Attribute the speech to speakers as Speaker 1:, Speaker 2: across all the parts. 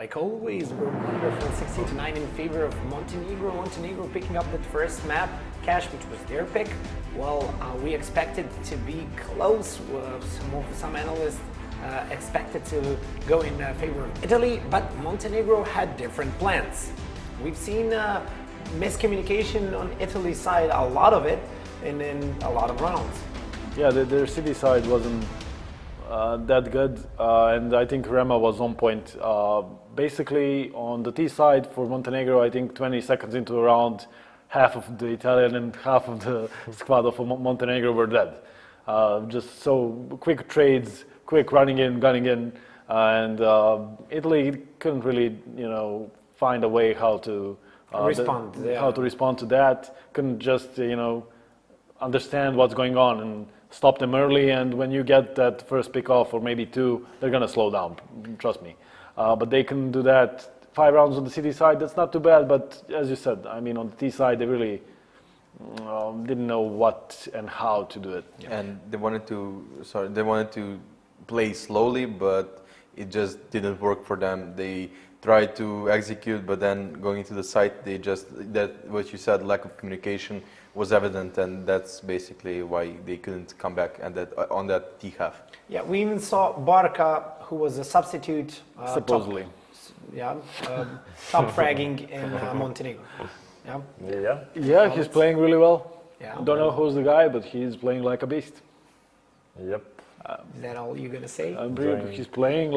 Speaker 1: like always, we're wonderful 16-9 in favor of Montenegro. Montenegro picking up the first map, Cash, which was their pick. Well, we expected to be close. Some analysts expected to go in favor of Italy, but Montenegro had different plans. We've seen miscommunication on Italy's side, a lot of it, and in a lot of rounds.
Speaker 2: Yeah, their city side wasn't that good, and I think Rema was on point. Basically, on the T side for Montenegro, I think 20 seconds into a round, half of the Italian and half of the squad of Montenegro were dead. Just so quick trades, quick running in, gunning in, and Italy couldn't really, find a way how to respond to that. Couldn't just, understand what's going on and stop them early. And when you get that first pick off, or maybe two, they're gonna slow down. Trust me. But they can do that. 5 rounds on the city side, that's not too bad. But as you said, I mean, on the T side, they really didn't know what and how to do it.
Speaker 3: And they wanted to play slowly, but it just didn't work for them. They tried to execute, but then going into the site, what you said, lack of communication was evident, and that's basically why they couldn't come back and on that T half.
Speaker 1: Yeah, we even saw Barca, who was a substitute.
Speaker 2: Supposedly.
Speaker 1: Top fragging in Montenegro.
Speaker 2: Yeah, he's playing really well.
Speaker 1: Yeah.
Speaker 2: Don't know who's the guy, but he's playing like a beast.
Speaker 4: Yep.
Speaker 1: Is that all you're gonna say?
Speaker 2: He's playing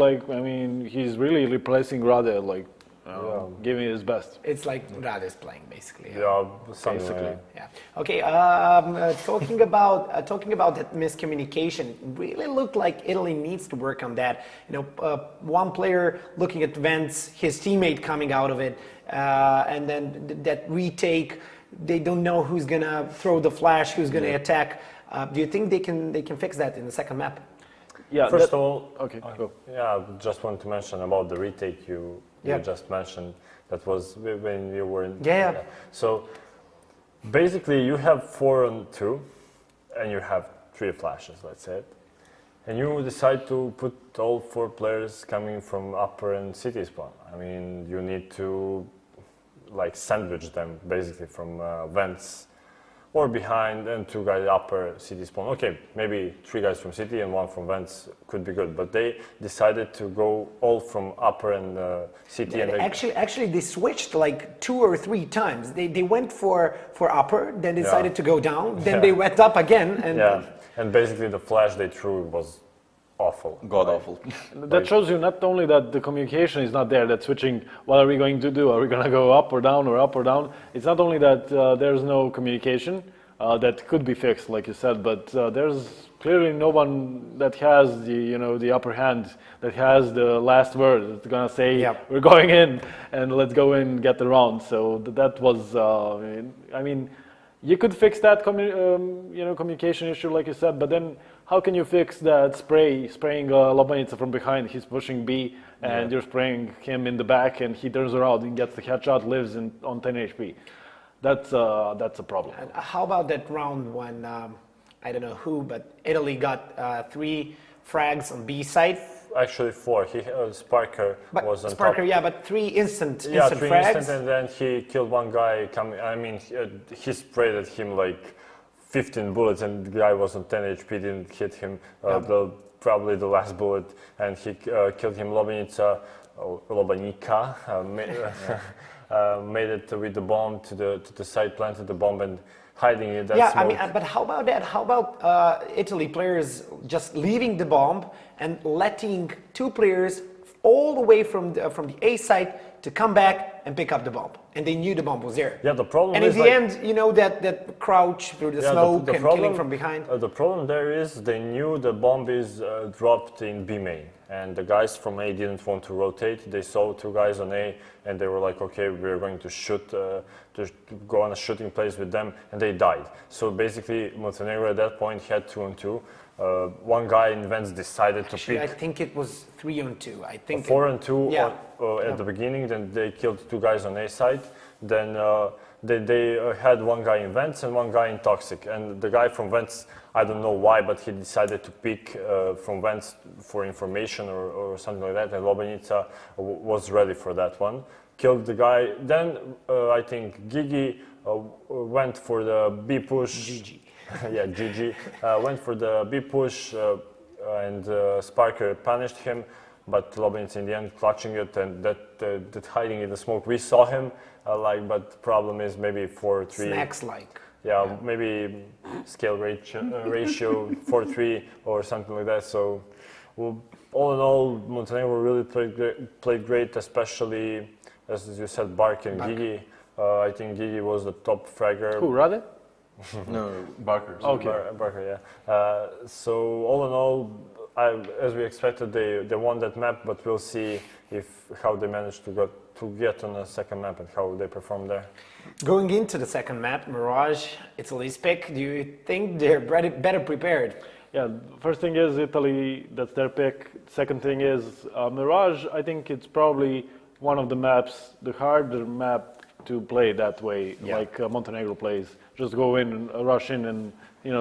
Speaker 2: he's really replacing Rade, giving his best.
Speaker 1: It's like Rade is playing basically.
Speaker 4: Yeah, basically.
Speaker 1: Yeah. Okay. Talking about that miscommunication, it really looked like Italy needs to work on that. One player looking at Vents, his teammate coming out of it, and then that retake. They don't know who's gonna throw the flash, who's gonna attack. Do you think they can fix that in the second map?
Speaker 2: Yeah.
Speaker 4: First of all,
Speaker 2: okay, go.
Speaker 4: Yeah, I just want to mention about the retake you just mentioned. That was when you were in.
Speaker 1: Yeah.
Speaker 4: So basically, you have 4-on-2, and you have 3 flashes, let's say it, and you decide to put all 4 players coming from upper and city spawn. I mean, you need to sandwich them basically from vents or behind, and 2 guys upper city spawn. Okay, maybe 3 guys from city and 1 from vents could be good, but they decided to go all from upper and city.
Speaker 1: Yeah,
Speaker 4: and
Speaker 1: actually, they switched like 2 or 3 times. They went for upper, then decided to go down, then they went up again, and
Speaker 4: and basically the flash they threw was awful.
Speaker 3: God awful.
Speaker 2: That shows you not only that the communication is not there, that switching, what are we going to do? Are we going to go up or down or up or down? It's not only that there's no communication, that could be fixed, like you said, but there's clearly no one that has the upper hand, that has the last word. It's going to say, we're going in and let's go in and get the round. So that was, I mean, you could fix that communication issue, like you said, but then how can you fix that spraying Lobanica from behind? He's pushing B, and you're spraying him in the back, and he turns around and gets the headshot, lives on 10 HP. That's a problem.
Speaker 1: And how about that round when I don't know who, but Italy got 3 frags on B side?
Speaker 4: Actually 4. Sparker was on
Speaker 1: Sparker,
Speaker 4: top.
Speaker 1: yeah, but 3 instant
Speaker 4: 3
Speaker 1: frags.
Speaker 4: instant, and then he killed 1 guy. He sprayed at him like 15 bullets, and the guy was on 10 HP, didn't hit him. Probably the last bullet, and he killed him. Lobanica made it with the bomb to the side, planted the bomb, and hiding it.
Speaker 1: But how about that? How about Italy players just leaving the bomb and letting 2 players all the way from the A side to come back and pick up the bomb, and they knew the bomb was there.
Speaker 4: Yeah, the problem.
Speaker 1: And
Speaker 4: is
Speaker 1: in the end, that crouch through the smoke and killing from behind.
Speaker 4: The problem there is they knew the bomb is dropped in B main, and the guys from A didn't want to rotate. They saw 2 guys on A, and they were like, okay, we're going to shoot, to go on a shooting place with them, and they died. So basically, Montenegro at that point had 2-on-2. 1 guy in Vents decided to pick.
Speaker 1: I think it was 3-on-2. I think
Speaker 4: 4-on-2 at the beginning. Then they killed 2 guys on A side. then they had one guy in Vents and one guy in Toxic. And the guy from Vents, I don't know why, but he decided to pick from Vents for information or something like that. And Lobenica was ready for that one. Killed the guy. Then I think Gigi went for the B push.
Speaker 1: GG.
Speaker 4: Yeah, GG. Went for the B push and Sparker punished him. But Lobenica in the end clutching it, and that hiding in the smoke. We saw him, but the problem is maybe 4-3.
Speaker 1: Snacks like.
Speaker 4: Yeah, maybe scale ratio 4-3 or something like that. So, well, all in all, Montenegro really played great, especially as you said, Bark and Gigi. I think Gigi was the top fragger.
Speaker 2: Who, Rade?
Speaker 3: No, Barker.
Speaker 4: Okay. Barker, yeah. So all in all, as we expected, they won that map, but we'll see how they managed to get on the second map and how they perform there.
Speaker 1: Going into the second map, Mirage, Italy's pick, do you think they're better prepared?
Speaker 2: Yeah, first thing is Italy, that's their pick. Second thing is Mirage, I think it's probably one of the maps, the harder map to play that way, like Montenegro plays. Just go in and rush in and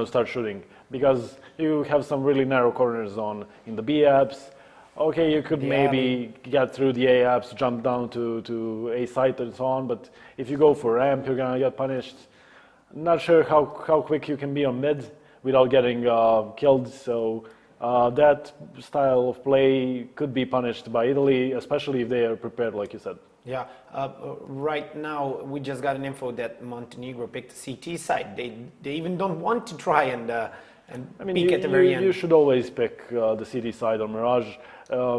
Speaker 2: start shooting, because you have some really narrow corners in the B apps. Okay, you could maybe get through the A apps, jump down to A site and so on, but if you go for ramp, you're gonna get punished. Not sure how quick you can be on mid without getting killed, so that style of play could be punished by Italy, especially if they are prepared, like you said.
Speaker 1: Yeah, right now we just got an info that Montenegro picked the CT side. They even don't want to try and peek at the very end.
Speaker 2: You should always pick the CT side on Mirage.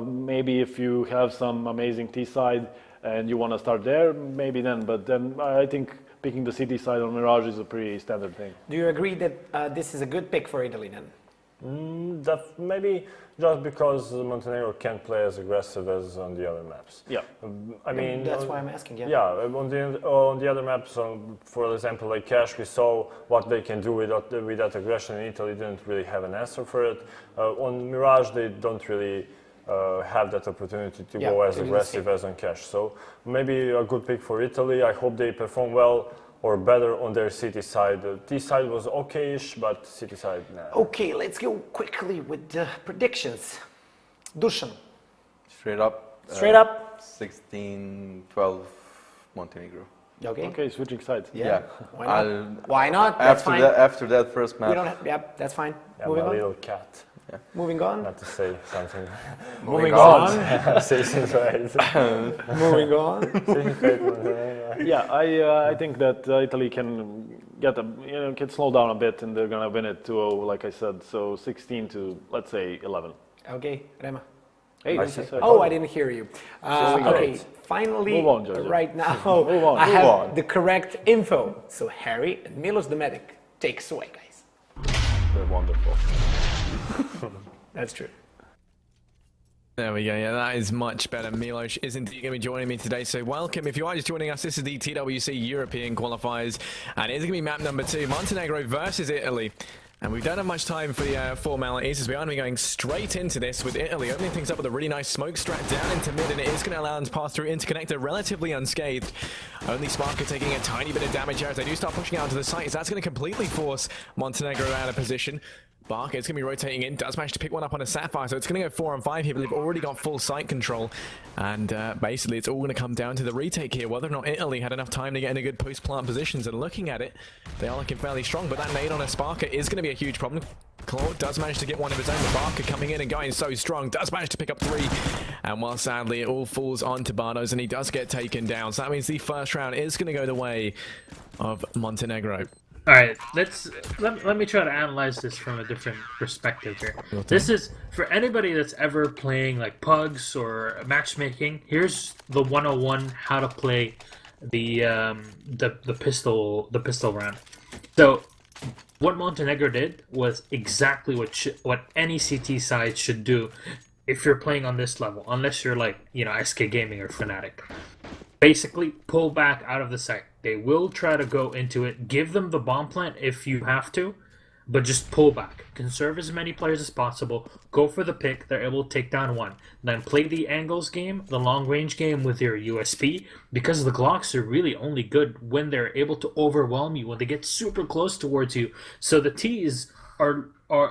Speaker 2: Maybe if you have some amazing T side and you want to start there, maybe then. But then I think picking the CT side on Mirage is a pretty standard thing.
Speaker 1: Do you agree that this is a good pick for Italy then?
Speaker 4: Maybe just because Montenegro can't play as aggressive as on the other maps.
Speaker 2: Yeah,
Speaker 4: I mean
Speaker 1: that's why I'm asking.
Speaker 4: Yeah, on the other maps, for example, like Cash, we saw what they can do with that aggression. In Italy, didn't really have an answer for it. On Mirage, they don't really have that opportunity to go as aggressive as on Cash. So maybe a good pick for Italy. I hope they perform well or better on their city side. The T side was okay-ish, but city side, nah.
Speaker 1: Okay, let's go quickly with the predictions. Dusan.
Speaker 3: Straight up. 16-12 Montenegro.
Speaker 1: Okay.
Speaker 2: Okay, switching sides.
Speaker 1: Yeah. Why not? Why not? That's fine.
Speaker 3: After that first map.
Speaker 1: We don't have, that's fine.
Speaker 4: Yeah,
Speaker 1: Moving
Speaker 4: my
Speaker 1: on.
Speaker 4: little cat.
Speaker 3: Yeah.
Speaker 1: Moving on.
Speaker 4: Not to say something.
Speaker 1: Moving on.
Speaker 4: Say things right.
Speaker 1: Moving on.
Speaker 2: Yeah, I think that Italy can can slow down a bit, and they're gonna win it 2-0, like I said. So 16 to, let's say, 11.
Speaker 1: Okay, Rema.
Speaker 2: Hey,
Speaker 1: Oh, I didn't hear you. Okay, finally,
Speaker 2: Move on, Giorgio.
Speaker 1: right now,
Speaker 2: Move on.
Speaker 1: I
Speaker 2: Move
Speaker 1: have
Speaker 2: on.
Speaker 1: the correct info. So Harry and Milos the Medic takes away, guys.
Speaker 2: They're wonderful.
Speaker 1: That's true.
Speaker 5: There we go, yeah, that is much better. Milos is indeed going to be joining me today, so welcome. If you are just joining us, this is the TWC European qualifiers, and it's going to be map number 2, Montenegro versus Italy. And we don't have much time for the formalities, as we are going to be going straight into this with Italy opening things up with a really nice smoke strat down into mid, and it is going to allow them to pass through Interconnector relatively unscathed. Only Sparker taking a tiny bit of damage here as they do start pushing out to the site, so that's going to completely force Montenegro out of position. Barker is going to be rotating in, does manage to pick one up on a Sapphire, so it's going to go 4 on 5 here, but they've already got full site control. And basically it's all going to come down to the retake here, whether or not Italy had enough time to get in a good post-plant positions. And looking at it, they are looking fairly strong, but that nade on a Sparker is going to be a huge problem. Claude does manage to get one of his own, but Barker coming in and going so strong, does manage to pick up 3. And while sadly it all falls on Tabanos, and he does get taken down. So that means the first round is going to go the way of Montenegro.
Speaker 6: All right, let me try to analyze this from a different perspective here. This is for anybody that's ever playing like pugs or matchmaking. Here's the 101 how to play the pistol round. So what Montenegro did was exactly what any CT side should do if you're playing on this level, unless you're like SK Gaming or Fnatic. Basically, pull back out of the site. They will try to go into it. Give them the bomb plant if you have to. but just pull back. Conserve as many players as possible. Go for the pick. They're able to take down one. Then play the angles game, the long range game with your USP, because the Glocks are really only good when they're able to overwhelm you, when they get super close towards you. So the T's are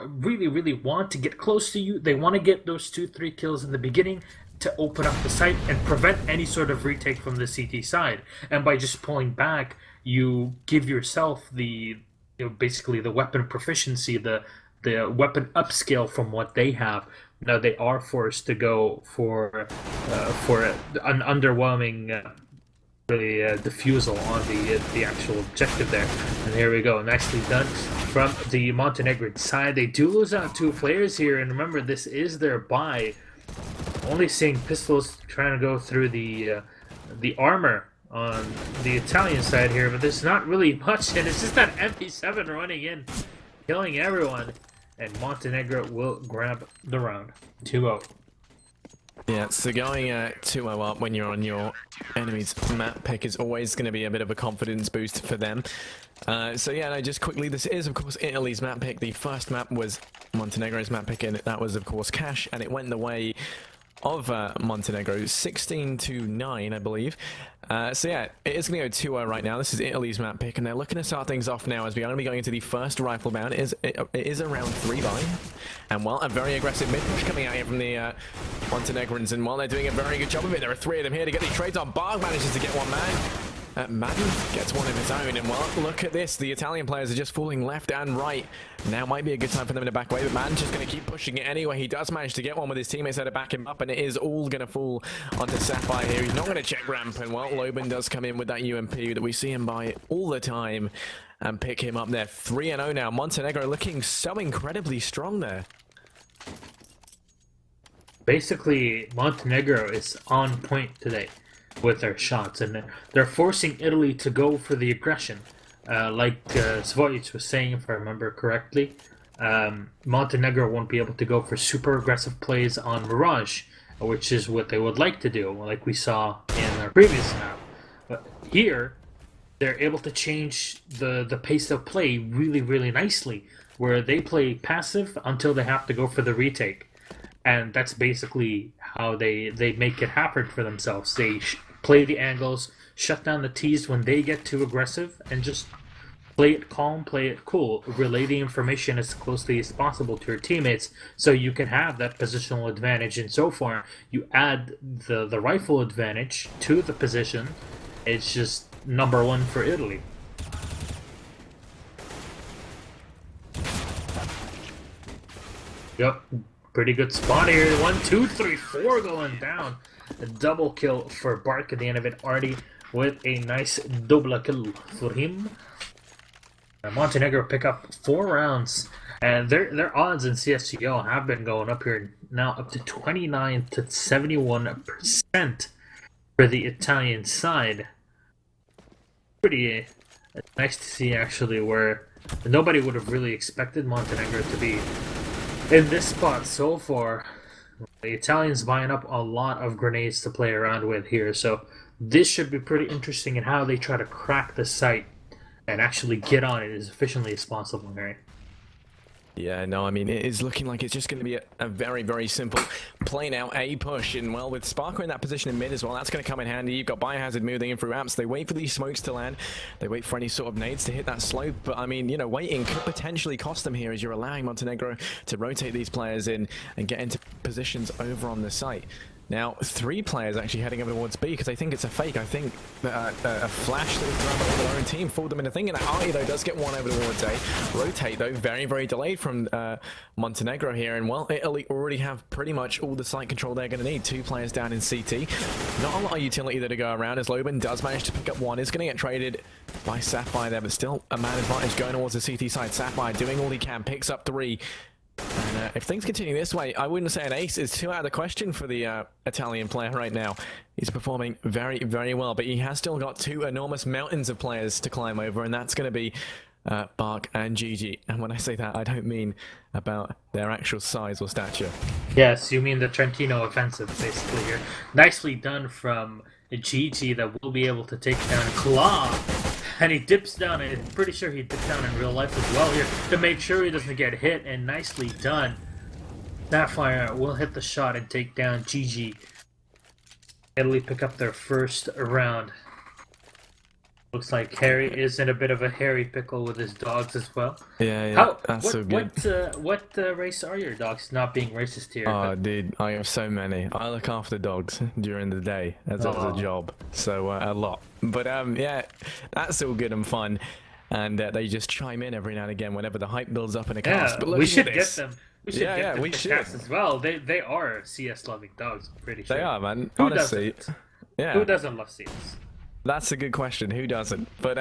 Speaker 6: really want to get close to you. They want to get those 2-3 kills in the beginning to open up the site and prevent any sort of retake from the CT side. And by just pulling back, you give yourself basically the weapon proficiency, the weapon upscale from what they have. Now they are forced to go for an underwhelming defusal on the actual objective there. And here we go, nicely done from the Montenegrin side. They do lose out 2 players here, and remember, this is their bye. Only seeing pistols trying to go through the armor on the Italian side here, but there's not really much, and it's just that MP7 running in, killing everyone, and Montenegro will grab the round. 2-0.
Speaker 5: Yeah, so going 2-0 up when you're on your enemy's map pick is always going to be a bit of a confidence boost for them. So yeah, no, just quickly, this is of course Italy's map pick. The first map was Montenegro's map pick, and that was of course Cash, and it went the way of Montenegro, 16-9, I believe. So yeah, it is going to go 2-0 right now. This is Italy's map pick, and they're looking to start things off now as we are going to be going into the first rifle bound. It is a round 3 buy, and well, a very aggressive mid push coming out here from the Montenegrins, and while they're doing a very good job of it, there are 3 of them here to get these trades on. Barg manages to get one man. Madden gets one of his own, and well, look at this. The Italian players are just falling left and right. Now might be a good time for them to back away, but Madden's just going to keep pushing it anyway. He does manage to get one with his teammates there to back him up, and it is all going to fall onto Sapphire here. He's not going to check ramp, and well, Loban does come in with that UMP that we see him buy all the time and pick him up there. 3-0 now. Montenegro looking so incredibly strong there.
Speaker 6: Basically, Montenegro is on point today with their shots, and they're forcing Italy to go for the aggression. Like Svojic was saying, if I remember correctly, Montenegro won't be able to go for super aggressive plays on Mirage, which is what they would like to do, like we saw in our previous map. But here, they're able to change the pace of play really nicely, where they play passive until they have to go for the retake. And that's basically how they make it happen for themselves. They play the angles, shut down the T's when they get too aggressive, and just play it calm, play it cool. Relay the information as closely as possible to your teammates so you can have that positional advantage. And so far, you add the rifle advantage to the position. It's just #1 for Italy. Yep. Pretty good spot here. 1, 2, 3, 4 going down. A double kill for Bark at the end of it. Artie with a nice double kill for him. Montenegro pick up 4 rounds. And their odds in CSGO have been going up here now up to 29 to 71% for the Italian side. Pretty nice to see, actually, where nobody would have really expected Montenegro to be in this spot so far. The Italians buying up a lot of grenades to play around with here, so this should be pretty interesting in how they try to crack the site and actually get on it as efficiently as possible, Mary.
Speaker 5: Yeah, no, I mean, it is looking like it's just going to be a very simple play now. A push, and well, with Sparker in that position in mid as well, that's going to come in handy. You've got Biohazard moving in through amps. They wait for these smokes to land. They wait for any sort of nades to hit that slope. But I mean, you know, waiting could potentially cost them here as you're allowing Montenegro to rotate these players in and get into positions over on the site. Now, 3 players actually heading over towards B because I think it's a fake. I think that a flash that was thrown by their own team fooled them into thinking that Artie, though, does get one over towards A. Rotate, though, very delayed from Montenegro here. And, well, Italy already have pretty much all the site control they're going to need. 2 players down in CT. Not a lot of utility there to go around as Loban does manage to pick up one. Is going to get traded by Sapphire there, but still a man advantage going towards the CT side. Sapphire doing all he can, picks up 3. And if things continue this way, I wouldn't say an ace is too out of the question for the Italian player right now. He's performing very well, but he has still got 2 enormous mountains of players to climb over, and that's going to be Bark and Gigi. And when I say that, I don't mean about their actual size or stature.
Speaker 6: Yes, you mean the Trentino offensive, basically here. Nicely done from Gigi that will be able to take down Claw And he dips down, and I'm pretty sure he dipped down in real life as well here to make sure he doesn't get hit, and nicely done. Sapphire will hit the shot and take down GG. Italy pick up their first round. Looks like Harry is in a bit of a hairy pickle with his dogs as well.
Speaker 5: Yeah, that's so good.
Speaker 6: What race are your dogs? Not being racist here.
Speaker 5: Oh, dude, I have so many. I look after dogs during the day as a job, so a lot. But yeah, that's all good and fun. And they just chime in every now and again whenever the hype builds up in a cast. But
Speaker 6: we should get them. We should get them
Speaker 5: we
Speaker 6: to
Speaker 5: should.
Speaker 6: cast as well. They are CS loving dogs, I'm pretty sure.
Speaker 5: They are, man.
Speaker 6: Who
Speaker 5: Honestly.
Speaker 6: doesn't?
Speaker 5: Yeah.
Speaker 6: Who doesn't love CS?
Speaker 5: That's a good question. Who doesn't? But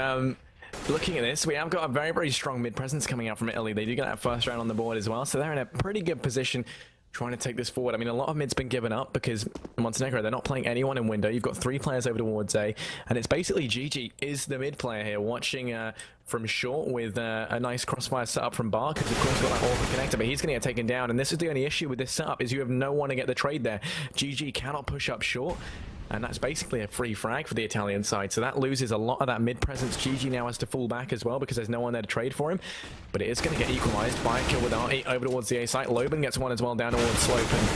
Speaker 5: looking at this, we have got a very, very strong mid presence coming out from Italy. They do get that first round on the board as well, so they're in a pretty good position trying to take this forward. I mean, a lot of mid's been given up because Montenegro, they're not playing anyone in window. You've got 3 players over towards A, and it's basically GG is the mid player here, watching from short with a nice crossfire setup from Bar, because of course got that Orca connector, but he's going to get taken down, and this is the only issue with this setup, is you have no one to get the trade there. GG cannot push up short, and that's basically a free frag for the Italian side, so that loses a lot of that mid-presence. GG now has to fall back as well because there's no one there to trade for him, but it is going to get equalized by a kill with Artie over towards the A site. Loban gets one as well down towards Slope, and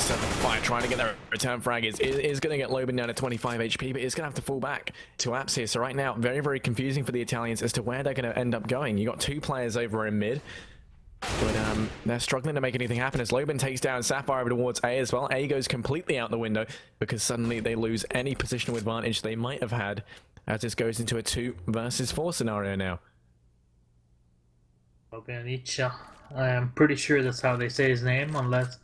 Speaker 5: Fire trying to get their return frag is going to get Loban down to 25 HP, but he's going to have to fall back to Apps here. So right now, very, very confusing for the Italians as to where they're going to end up going. You got 2 players over in mid, but they're struggling to make anything happen as Loban takes down Sapphire over towards A as well. A goes completely out the window because suddenly they lose any positional advantage they might have had as this goes into a 2 versus 4 scenario now.
Speaker 6: Loban, I am pretty sure that's how they say his name, unless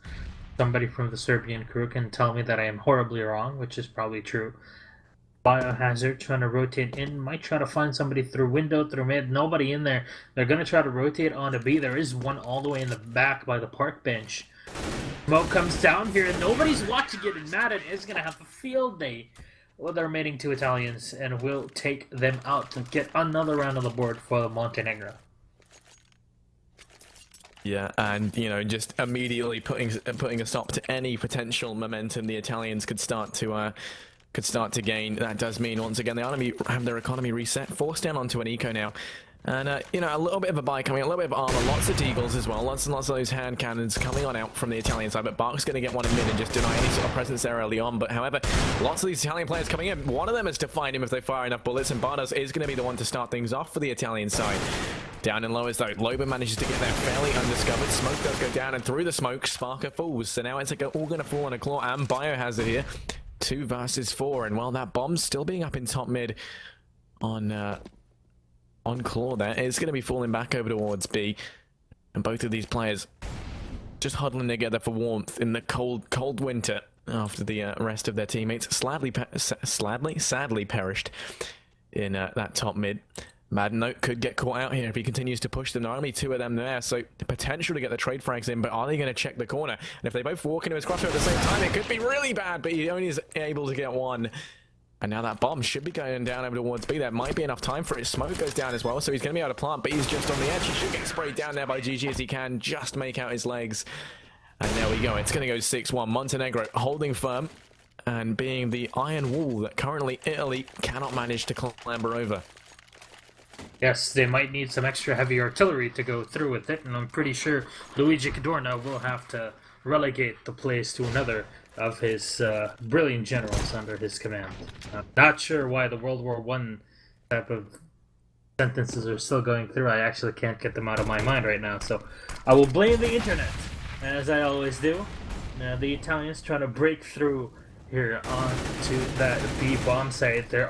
Speaker 6: somebody from the Serbian crew can tell me that I am horribly wrong, which is probably true. Biohazard trying to rotate in, might try to find somebody through window, through mid, nobody in there. They're going to try to rotate onto B. There is one all the way in the back by the park bench. Smoke comes down here and nobody's watching it, and Madden is going to have a field day with the remaining 2 Italians, and will take them out to get another round on the board for Montenegro.
Speaker 5: Yeah, and you know, just immediately putting a stop to any potential momentum the Italians could start to gain. That does mean once again the enemy have their economy reset, forced down onto an eco now, and you know, a little bit of a buy coming, a little bit of armor, lots of deagles as well, lots and lots of those hand cannons coming on out from the Italian side. But Bark's going to get one in mid and just deny any sort of presence there early on. But however, lots of these Italian players coming in. One of them is to find him if they fire enough bullets, and Bardos is going to be the one to start things off for the Italian side. Down and low as though Loban manages to get there fairly undiscovered. Smoke does go down, and through the smoke, Sparker falls. So now it's all going to fall on a Claw and Biohazard here. 2 versus 4, and while that bomb's still being up in top mid on Claw there, it's going to be falling back over towards B. And both of these players just huddling together for warmth in the cold winter after the rest of their teammates sadly perished in that top mid. Madden Note could get caught out here if he continues to push them. There are only 2 of them there, so the potential to get the trade frags in, but are they going to check the corner? And if they both walk into his crosshair at the same time, it could be really bad, but he only is able to get 1. And now that bomb should be going down over towards B. There might be enough time for it. Smoke goes down as well, so he's going to be able to plant, but he's just on the edge. He should get sprayed down there by GG as he can just make out his legs. And there we go. It's going to go 6-1. Montenegro holding firm and being the iron wall that currently Italy cannot manage to clamber over.
Speaker 6: Yes, they might need some extra heavy artillery to go through with it, and I'm pretty sure Luigi Cadorna will have to relegate the place to another of his brilliant generals under his command. I'm not sure why the World War I type of sentences are still going through. I actually can't get them out of my mind right now, so I will blame the internet, as I always do. The Italians trying to break through here onto that B bomb site. They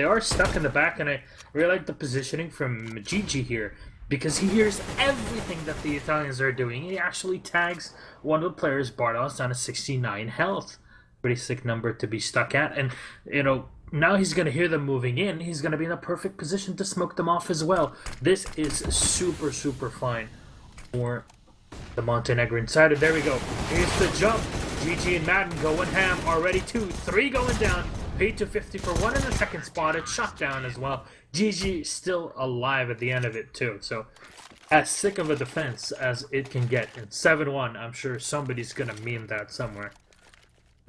Speaker 6: are stuck in the back, and I really like the positioning from Gigi here, because he hears everything that the Italians are doing. He actually tags one of the players, Bardos, down to 69 health. Pretty sick number to be stuck at, and you know, now he's going to hear them moving in. He's going to be in a perfect position to smoke them off as well. This is super, super fine for the Montenegrin side. And there we go. Here's the jump. GG and Madden going ham. Already 2, 3 going down. Paid to 50 for 1 in the second spot. It's shot down as well. GG still alive at the end of it too. So as sick of a defense as it can get. And 7-1, I'm sure somebody's going to meme that somewhere.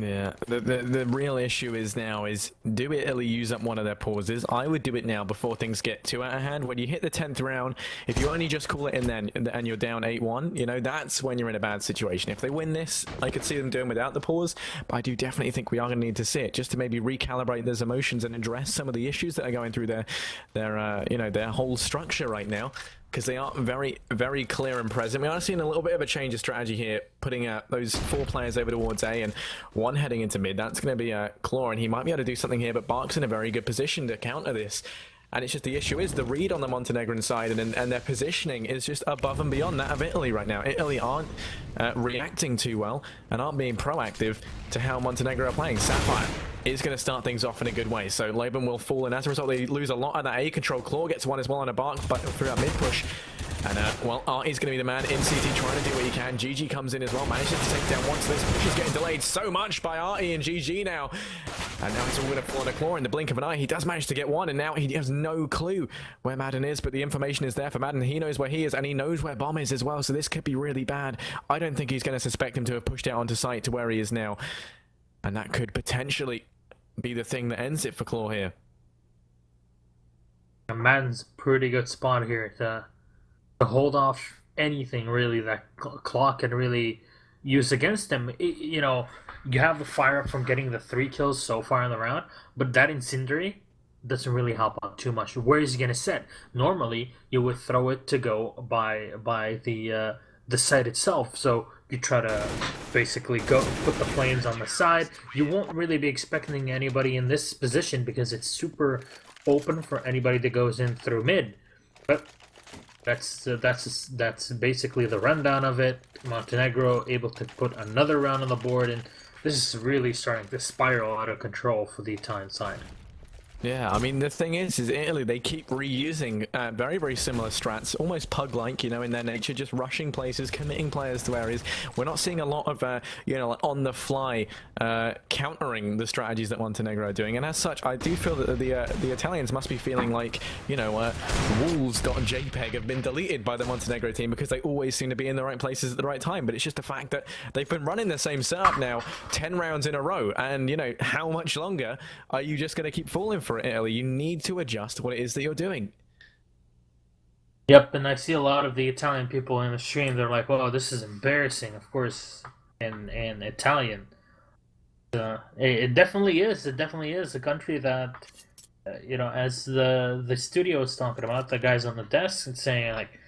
Speaker 5: Yeah, the real issue is now is, do Italy use up one of their pauses? I would do it now before things get too out of hand. When you hit the 10th round, if you only just call it in then and you're down 8-1, you know, that's when you're in a bad situation. If they win this, I could see them doing without the pause, but I do definitely think we are going to need to see it just to maybe recalibrate those emotions and address some of the issues that are going through their you know, their whole structure right now. Because they are very, very clear and present. We are seeing a little bit of a change of strategy here, putting those 4 players over towards A and 1 heading into mid. That's going to be Claw, and he might be able to do something here, but Bark's in a very good position to counter this. And it's just the issue is the read on the Montenegrin side and their positioning is just above and beyond that of Italy right now. Italy aren't reacting too well and aren't being proactive to how Montenegro are playing. Sapphire is going to start things off in a good way. So Laban will fall, and as a result, they lose a lot of that A control. Claw gets one as well on a Bark, but through that mid push. And, well, Artie's going to be the man in CT trying to do what he can. GG comes in as well, manages to take down once. This push is getting delayed so much by Artie and GG now. And now it's all going to fall on a Claw in the blink of an eye. He does manage to get one, and now he has no clue where Madden is, but the information is there for Madden. He knows where he is, and he knows where Bomb is as well, so this could be really bad. I don't think he's going to suspect him to have pushed out onto site to where he is now. And that could potentially be the thing that ends it for Claw here.
Speaker 6: Madden's pretty good spot here to hold off anything really that Claw can really use against him. You know, you have the fire up from getting the 3 kills so far in the round, but that incendiary doesn't really help out too much. Where is he gonna set? Normally, you would throw it to go by the site itself. So you try to basically go put the flames on the side. You won't really be expecting anybody in this position because it's super open for anybody that goes in through mid. But that's basically the rundown of it. Montenegro able to put another round on the board, and this is really starting to spiral out of control for the Italian side.
Speaker 5: Yeah, I mean, the thing is Italy, they keep reusing very, very similar strats, almost pug-like, you know, in their nature, just rushing places, committing players to areas. We're not seeing a lot of, you know, like on-the-fly countering the strategies that Montenegro are doing. And as such, I do feel that the Italians must be feeling like, you know, walls.jpg have been deleted by the Montenegro team because they always seem to be in the right places at the right time. But it's just the fact that they've been running the same setup now 10 rounds in a row. And, you know, how much longer are you just going to keep falling for Italy? You need to adjust what it is that you're doing.
Speaker 6: Yep, and I see a lot of the Italian people in the stream. They're like, "Well, this is embarrassing." Of course, in Italian, it definitely is. It definitely is a country that, you know, as the studio is talking about, the guys on the desk and saying like,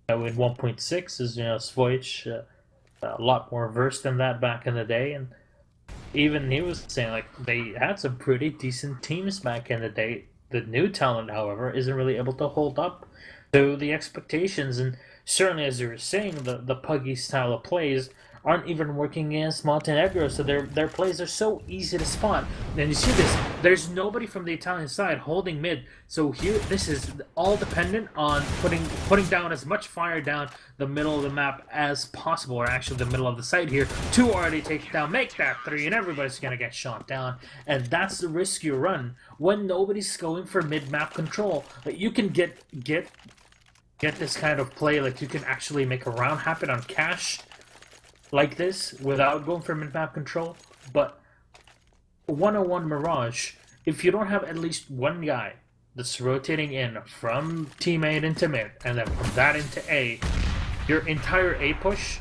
Speaker 6: you know, in 1.6 is, you know, Svojic a lot more versed than that back in the day, and even he was saying like they had some pretty decent teams back in the day. The new talent, however, isn't really able to hold up to the expectations, and certainly, as you were saying, the puggy style of plays aren't even working against Montenegro, so their plays are so easy to spot. And you see this, there's nobody from the Italian side holding mid, so here this is all dependent on putting down as much fire down the middle of the map as possible, or actually the middle of the site here, to already take it down, make that 3, and everybody's gonna get shot down. And that's the risk you run when nobody's going for mid-map control. Like, you can get this kind of play, like you can actually make a round happen on cash like this without going for mid-map control. But 101 Mirage, if you don't have at least one guy that's rotating in from teammate into mid and then from that into A, your entire A push,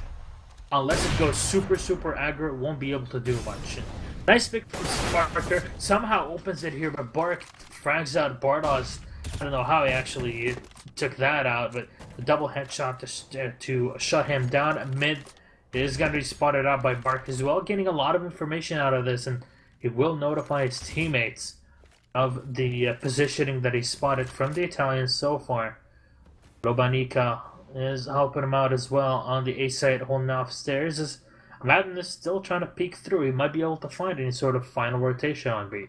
Speaker 6: unless it goes super aggro, won't be able to do much. Nice pick from Sparker, somehow opens it here, but Bark frags out Bardos. I don't know how he actually took that out, but the double headshot to shut him down. Mid is going to be spotted out by Bark as well, getting a lot of information out of this, and he will notify his teammates of the positioning that he spotted from the Italians so far. Robanica is helping him out as well on the A side, holding off stairs. As Madden is still trying to peek through. He might be able to find any sort of final rotation on B.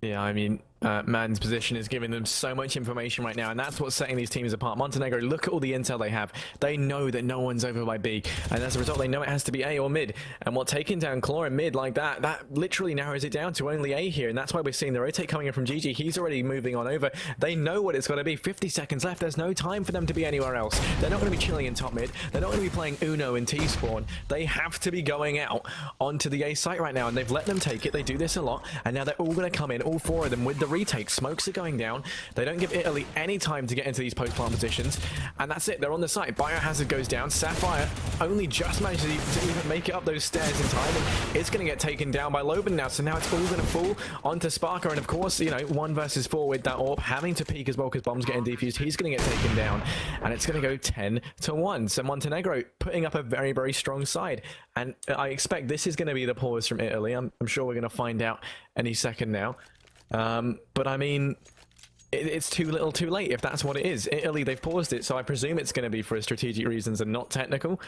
Speaker 5: Yeah, I mean, man's position is giving them so much information right now, and that's what's setting these teams apart. Montenegro, look at all the intel they have. They know that no one's over by B, and as a result, they know it has to be A or mid. And what taking down Claw in mid like that, that literally narrows it down to only A here, and that's why we're seeing the rotate coming in from GG. He's already moving on over. They know what it's going to be. 50 seconds left. There's no time for them to be anywhere else. They're not going to be chilling in top mid. They're not going to be playing Uno in T-spawn. They have to be going out onto the A site right now, and they've let them take it. They do this a lot, and now they're all going to come in, all four of them, with the retake. Smokes are going down. They don't give Italy any time to get into these post-plant positions, and that's it. They're on the site. Biohazard goes down. Sapphire only just managed to even make it up those stairs in time, and it's going to get taken down by Loban now. So now it's all going to fall onto Sparker, and of course, you know, 1 versus 4 with that AWP having to peek as well because bombs getting defused. He's going to get taken down, and it's going to go 10-1. So Montenegro putting up a very, very strong side, and I expect this is going to be the pause from Italy. I'm sure we're going to find out any second now. But I mean, it's too little too late if that's what it is. Italy, they've paused it, so I presume it's going to be for strategic reasons and not technical.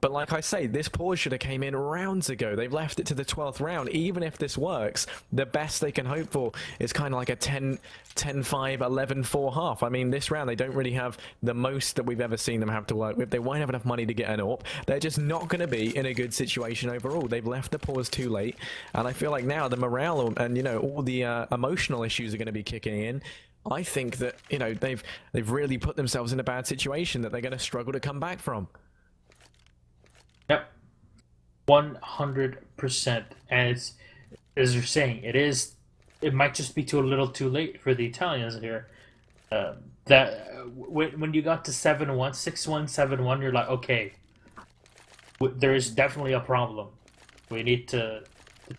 Speaker 5: But like I say, this pause should have came in rounds ago. They've left it to the 12th round. Even if this works, the best they can hope for is kind of like a 10-5, 11-4 half. I mean, this round, they don't really have the most that we've ever seen them have to work with. They won't have enough money to get an AWP. They're just not going to be in a good situation overall. They've left the pause too late. And I feel like now the morale and, you know, all the emotional issues are going to be kicking in. I think that, you know, they've really put themselves in a bad situation that they're going to struggle to come back from.
Speaker 6: Yep, 100%. And it's, as you're saying, it might just be too little too late for the Italians here. When you got to 7-1, 6-1, 7-1, you're like, okay, there is definitely a problem. We need to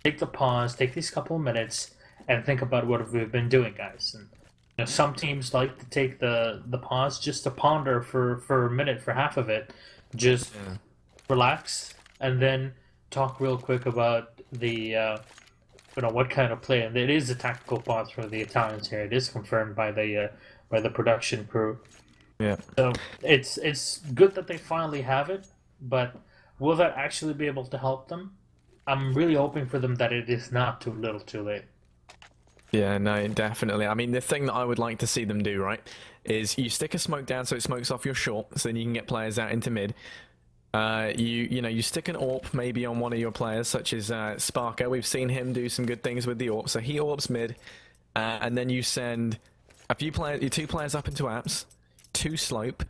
Speaker 6: take the pause, take these couple of minutes, and think about what we've been doing, guys. And you know, some teams like to take the pause just to ponder for a minute, for half of it, just relax, and then talk real quick about the you know, what kind of play. And it is a tactical pause for the Italians here. It is confirmed by the production crew.
Speaker 5: Yeah.
Speaker 6: So it's good that they finally have it, but will that actually be able to help them? I'm really hoping for them that it is not too little too late.
Speaker 5: Yeah, no, definitely. I mean, the thing that I would like to see them do, right, is you stick a smoke down so it smokes off your short, so then you can get players out into mid. You know, you stick an AWP maybe on one of your players, such as Sparker. We've seen him do some good things with the AWP, so he AWPs mid, and then you send two players up into apps, 2 slope,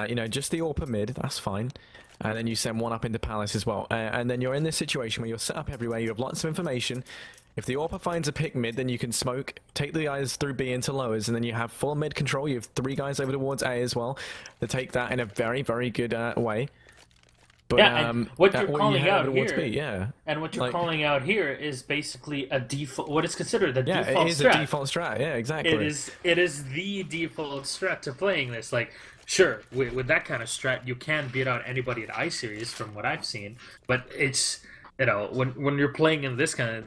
Speaker 5: you know, just the AWP mid, that's fine. And then you send 1 up into Palace as well. And then you're in this situation where you're set up everywhere, you have lots of information. If the AWP finds a pick mid, then you can smoke, take the guys through B into lowers, and then you have full mid control. You have 3 guys over towards A as well to take that in a very, very good way. But,
Speaker 6: yeah, and what you're calling out here,
Speaker 5: B, yeah.
Speaker 6: And what you're calling out here is basically a default. What is considered the default strat.
Speaker 5: Yeah, it is a default strat. Yeah, exactly.
Speaker 6: It is the default strat to playing this. Like, sure, with that kind of strat, you can beat out anybody at I-Series from what I've seen. But it's, you know, when you're playing in this kind of,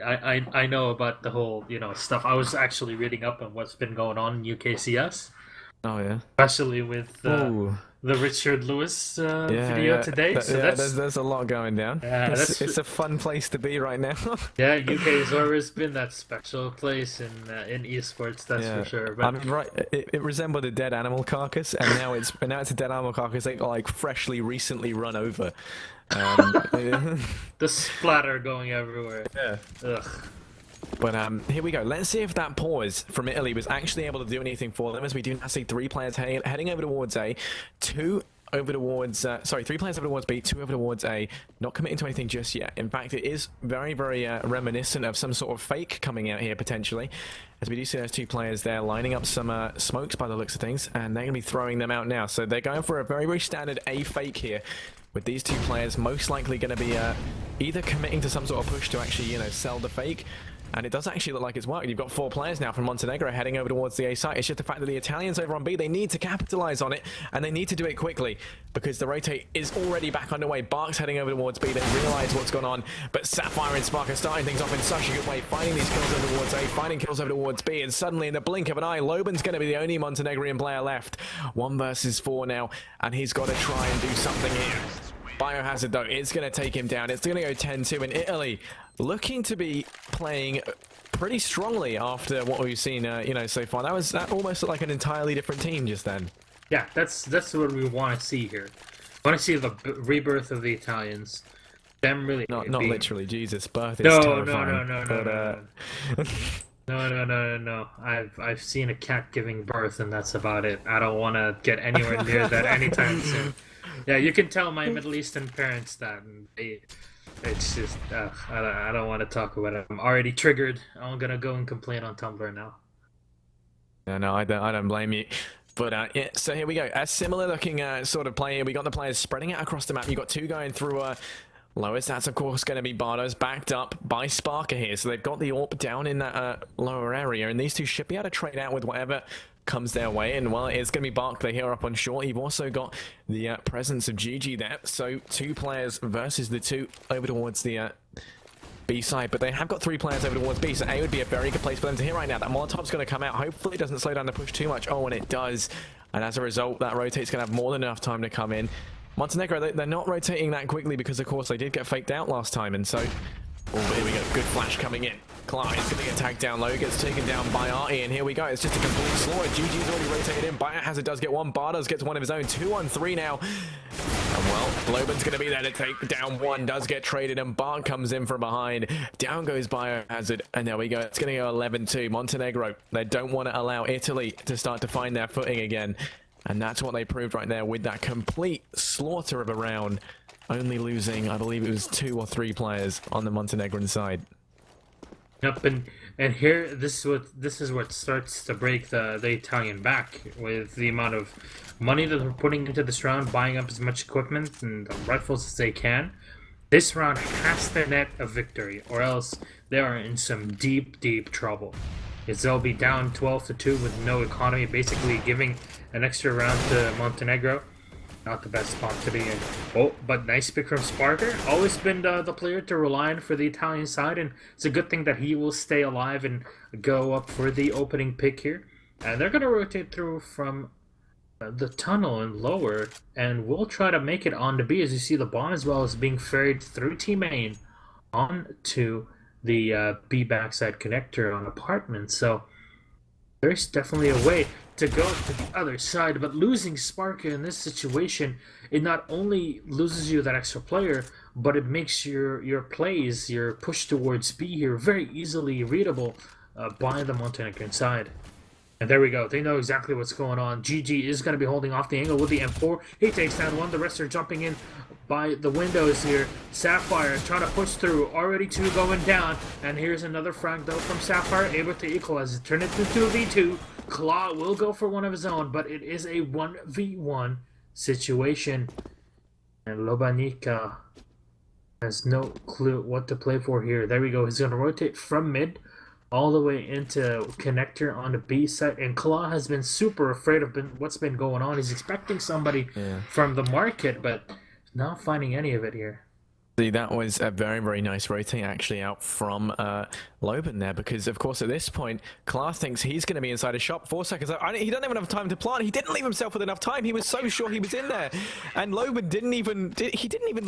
Speaker 6: I know about the whole, you know, stuff. I was actually reading up on what's been going on in UKCS.
Speaker 5: Oh yeah.
Speaker 6: Especially with the Richard Lewis video today.
Speaker 5: There's a lot going down. It's a fun place to be right now.
Speaker 6: Yeah, UK has always been that special place in esports, that's for sure. But
Speaker 5: I mean, right, it resembled a dead animal carcass, and now it's a dead animal carcass like freshly, recently run over.
Speaker 6: The splatter going everywhere.
Speaker 5: Yeah.
Speaker 6: Ugh.
Speaker 5: But here we go. Let's see if that pause from Italy was actually able to do anything for them, as we do now see 3 players heading over towards A, 3 players over towards B, 2 over towards A, not committing to anything just yet. In fact, it is very, very reminiscent of some sort of fake coming out here, potentially, as we do see those 2 players there lining up some smokes by the looks of things, and they're going to be throwing them out now. So they're going for a very, very standard A fake here, with these 2 players most likely going to be either committing to some sort of push to actually, you know, sell the fake. And it does actually look like it's worked. You've got 4 players now from Montenegro heading over towards the A site. It's just the fact that the Italians over on B, they need to capitalize on it, and they need to do it quickly, because the rotate is already back underway. Bark's heading over towards B. They realize what's going on, but Sapphire and Spark are starting things off in such a good way, finding these kills over towards A, finding kills over towards B, and suddenly in the blink of an eye, Loban's going to be the only Montenegrin player left. 1 versus 4 now, and he's got to try and do something here. Biohazard, though, it's going to take him down. It's going to go 10-2, and Italy looking to be playing pretty strongly after what we've seen, you know, so far. That was almost like an entirely different team just then.
Speaker 6: Yeah, that's what we want to see here. I want to see the rebirth of the Italians. Them really
Speaker 5: Not
Speaker 6: being...
Speaker 5: literally, Jesus, birth is
Speaker 6: No. No. I've seen a cat giving birth, and that's about it. I don't want to get anywhere near that anytime soon. Yeah, you can tell my Middle Eastern parents that. And it's just, I don't want to talk about it. I'm already triggered. I'm gonna go and complain on Tumblr now.
Speaker 5: No, I don't blame you. But yeah, so here we go. A similar looking sort of play here. We got the players spreading out across the map. You got two going through lowest. That's of course going to be Bardos, backed up by Sparker here. So they've got the AWP down in that lower area, and these two should be able to trade out with whatever comes their way. And well, it's going to be Barclay here up on short. You've also got the presence of GG there. So two players versus the two over towards the B side, but they have got three players over towards B, so A would be a very good place for them to hit right now. That Molotov's going to come out. Hopefully it doesn't slow down the push too much. Oh, and it does. And as a result, that rotate's going to have more than enough time to come in. Montenegro, they're not rotating that quickly because, of course, they did get faked out last time, and so... Oh, here we go. Good flash coming in. Clyde is going to get tagged down low, gets taken down by Artie, and here we go. It's just a complete slaughter. GG's already rotated in. Biohazard does get one. Bardos gets one of his own. 2-on-3 now. And well, Loban's going to be there to take down one. Does get traded, and Bart comes in from behind. Down goes Biohazard, and there we go. It's going to go 11-2. Montenegro, they don't want to allow Italy to start to find their footing again. And that's what they proved right there with that complete slaughter of a round. Only losing, I believe it was 2 or 3 players on the Montenegrin side.
Speaker 6: Yep, and here this is what starts to break the Italian back with the amount of money that they're putting into this round, buying up as much equipment and rifles as they can. This round has to net a victory, or else they are in some deep trouble. As they'll be down 12-2 with no economy, basically giving an extra round to Montenegro. Not the best spot to be in. Oh, but nice pick from Sparker. Always been the player to rely on for the Italian side, and it's a good thing that he will stay alive and go up for the opening pick here. And they're going to rotate through from the tunnel and lower, and we'll try to make it on to B. As you see, the bomb as well is being ferried through T main on to the B backside connector on apartment. So there's definitely a way to go to the other side, but losing Sparker in this situation, it not only loses you that extra player, but it makes your plays, your push towards B here very easily readable by the Montenegrin side. And there we go. They know exactly what's going on. GG is going to be holding off the angle with the M4. He takes down one. The rest are jumping in by the windows here. Sapphire trying to push through. Already 2 going down. And here's another frag though from Sapphire, able to equalize it. Turn it to 2v2. Claw will go for one of his own, but it is a 1v1 situation. And Lobanika has no clue what to play for here. There we go. He's going to rotate from mid all the way into connector on the B side, and Claw has been super afraid of what's been going on. He's expecting somebody from the market, but not finding any of it here.
Speaker 5: See, that was a very nice rotate actually out from Loban there, because of course at this point Claw thinks he's going to be inside a shop. 4 seconds, he doesn't have enough time to plant. He didn't leave himself with enough time. He was so sure he was in there, and Loban didn't even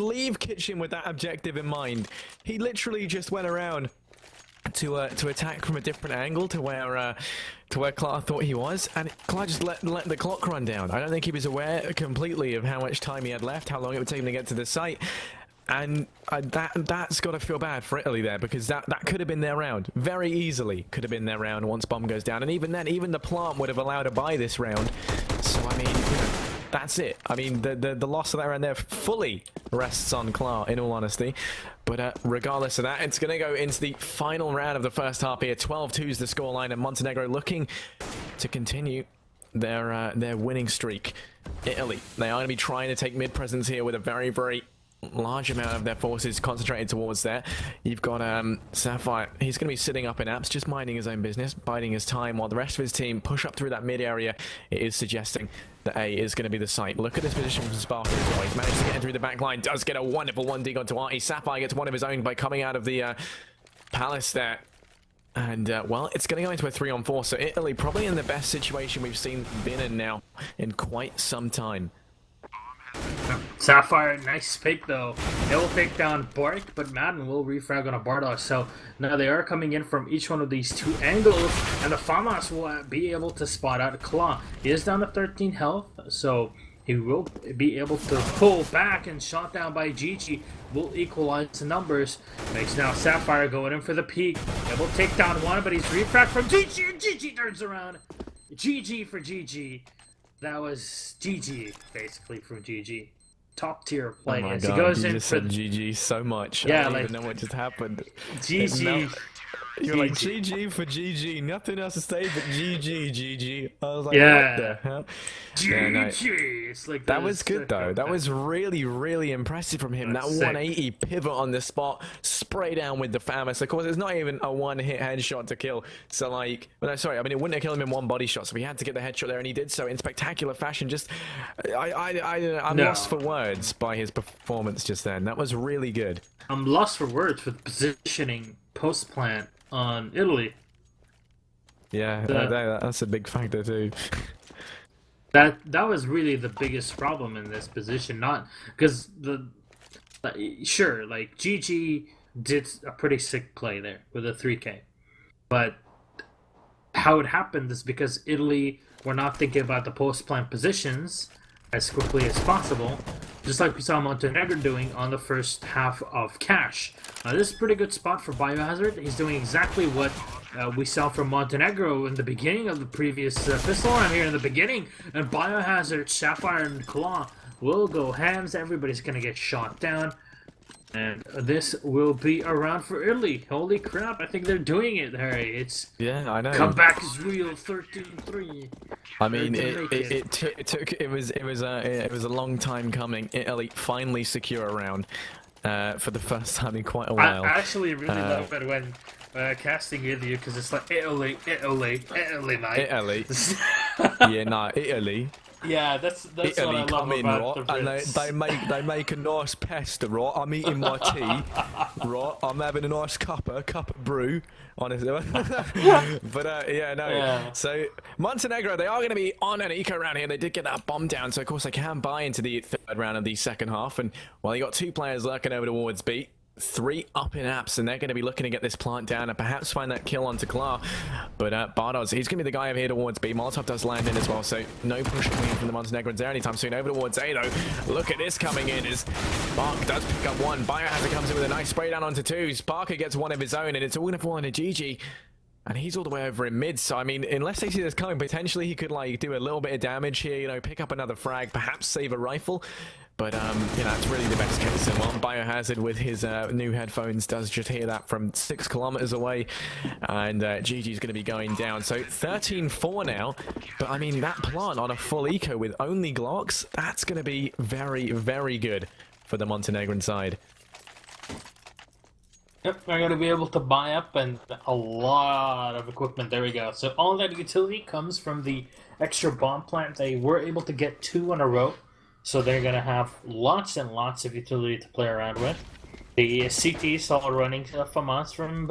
Speaker 5: leave kitchen with that objective in mind. He literally just went around to attack from a different angle to where Claw thought he was, and Claw just let the clock run down. I don't think he was aware completely of how much time he had left, how long it would take him to get to the site, and that's got to feel bad for Italy there, because that could have been their round. Very easily could have been their round once bomb goes down, and even then, even the plant would have allowed a buy this round. So I mean, that's it. I mean, the loss of that round there fully rests on Claw, in all honesty. But regardless of that, it's going to go into the final round of the first half here. 12-2 is the scoreline, and Montenegro looking to continue their winning streak. Italy, they are going to be trying to take mid-presence here with a very large amount of their forces concentrated towards there. You've got Sapphire. He's going to be sitting up in apps, just minding his own business, biding his time, while the rest of his team push up through that mid area. It is suggesting that A is going to be the site. Look at this position from Sparker as well. He's managed to get in through the back line. Does get a wonderful 1D onto Artie. Sapphire gets one of his own by coming out of the palace there. And, well, it's going to go into a 3-on-4. So Italy probably in the best situation we've been in now in quite some time.
Speaker 6: Sapphire, nice pick though. They will take down Bark, but Madden will refrag on a Bardock. So now they are coming in from each one of these two angles, and the FAMAS will be able to spot out Claw. He is down to 13 health, so he will be able to pull back, and shot down by GG will equalize the numbers. Makes now Sapphire going in for the peak. They will take down one, but he's refragged from GG, and GG turns around. GG for GG. That was GG, basically, from GG. Top tier play.
Speaker 5: Oh my
Speaker 6: As
Speaker 5: God,
Speaker 6: he goes
Speaker 5: you
Speaker 6: in
Speaker 5: just
Speaker 6: for
Speaker 5: said GG so much.
Speaker 6: Yeah,
Speaker 5: I don't
Speaker 6: like-
Speaker 5: even know what just happened.
Speaker 6: GG.
Speaker 5: You're like
Speaker 6: GG.
Speaker 5: GG for GG, nothing else to say but GG. I was like,
Speaker 6: Yeah.
Speaker 5: what the hell? Yeah, no.
Speaker 6: GG. It's like
Speaker 5: That
Speaker 6: this,
Speaker 5: was good though. That was really impressive from him. That
Speaker 6: That's sick.
Speaker 5: 180 pivot on the spot, spray down with the FAMAS. Of course, it's not even a one-hit headshot to kill. So like, well, no, sorry. I mean, it wouldn't have killed him in one body shot. So he had to get the headshot there, and he did so in spectacular fashion. Just, I'm
Speaker 6: No.
Speaker 5: lost for words by his performance just then. That was really good.
Speaker 6: I'm lost for words with positioning post plant on Italy.
Speaker 5: Yeah, that's a big factor too.
Speaker 6: That was really the biggest problem in this position. Not because sure, like GG did a pretty sick play there with a 3K, but how it happened is because Italy were not thinking about the post plant positions as quickly as possible, just like we saw Montenegro doing on the first half of Cash. This is a pretty good spot for Biohazard. He's doing exactly what we saw from Montenegro in the beginning of the previous pistol round here in the beginning. And Biohazard, Sapphire, and Claw will go hams. Everybody's going to get shot down. And this will be around for Italy. Holy crap, I think they're doing it, Harry. It's
Speaker 5: Yeah, I know.
Speaker 6: comeback is real, 13-3.
Speaker 5: I mean,
Speaker 6: They're gonna make
Speaker 5: it was a long time coming. Italy finally secure a round for the first time in quite a while.
Speaker 6: I actually really love it when casting with you, because it's like Italy, mate.
Speaker 5: Italy. Yeah, nah, Italy.
Speaker 6: Yeah, that's
Speaker 5: Italy
Speaker 6: what I love
Speaker 5: come in,
Speaker 6: about
Speaker 5: right?
Speaker 6: the
Speaker 5: And
Speaker 6: Brits.
Speaker 5: they make a nice pasta, right? I'm eating my tea, right? I'm having a nice cup of brew, honestly. But yeah, no.
Speaker 6: Yeah.
Speaker 5: So Montenegro, they are going to be on an eco round here. They did get that bomb down, so of course they can buy into the third round of the second half. And well, you got two players lurking over towards B. 3 up in apps, and they're going to be looking to get this plant down and perhaps find that kill onto Klar. But Bardos, he's going to be the guy over here towards B. Molotov does land in as well, so no push coming in from the Montenegrins there anytime soon. Over towards A though. Look at this coming in as Bark does pick up one. Biohazard comes in with a nice spray down onto 2. Parker gets one of his own, and it's all going to fall into GG. And he's all the way over in mid, so I mean, unless they see this coming, potentially he could like do a little bit of damage here, you know, pick up another frag, perhaps save a rifle. But, you know, it's really the best case. And while Biohazard with his new headphones does just hear that from 6 kilometers away. And GG's going to be going down. So 13-4 now. But, I mean, that plant on a full eco with only Glocks, that's going to be very, very good for the Montenegrin side.
Speaker 6: Yep, we're going to be able to buy up and a lot of equipment. There we go. So all that utility comes from the extra bomb plant. They were able to get 2 in a row. So they're going to have lots and lots of utility to play around with. The CT saw running FAMAS from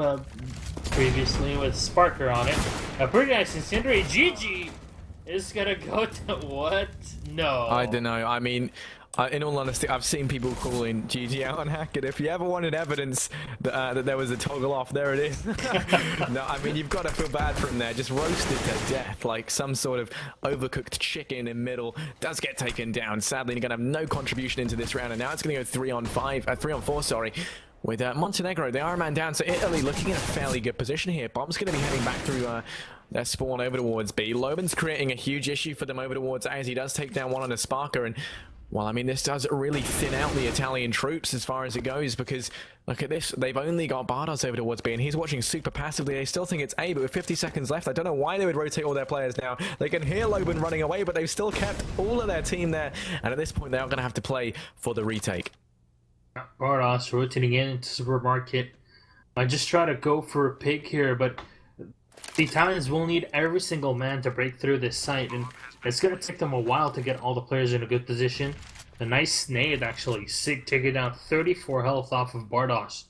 Speaker 6: previously with Sparker on it. A pretty nice incendiary. GG is going to go to what? No.
Speaker 5: I don't know. I mean, in all honesty, I've seen people calling GG out on Hackett. If you ever wanted evidence that there was a toggle off, there it is. No, I mean, you've got to feel bad for him there. Just roasted to death like some sort of overcooked chicken in middle. Does get taken down. Sadly, you're going to have no contribution into this round. And now it's going to go 3-on-4, sorry. With Montenegro, they are a man down. So Italy looking in a fairly good position here. Bomb's going to be heading back through their spawn over towards B. Loban's creating a huge issue for them over towards A as he does take down one on a Sparker. And well, I mean, this does really thin out the Italian troops as far as it goes, because look at this. They've only got Bardos over towards B, and he's watching super passively. They still think it's A, but with 50 seconds left, I don't know why they would rotate all their players now. They can hear Loban running away, but they've still kept all of their team there. And at this point, they are going to have to play for the retake.
Speaker 6: Bardos rotating into supermarket. I just try to go for a pick here, but the Italians will need every single man to break through this site, and it's going to take them a while to get all the players in a good position. A nice nade, actually. Sig taking down 34 health off of Bardos.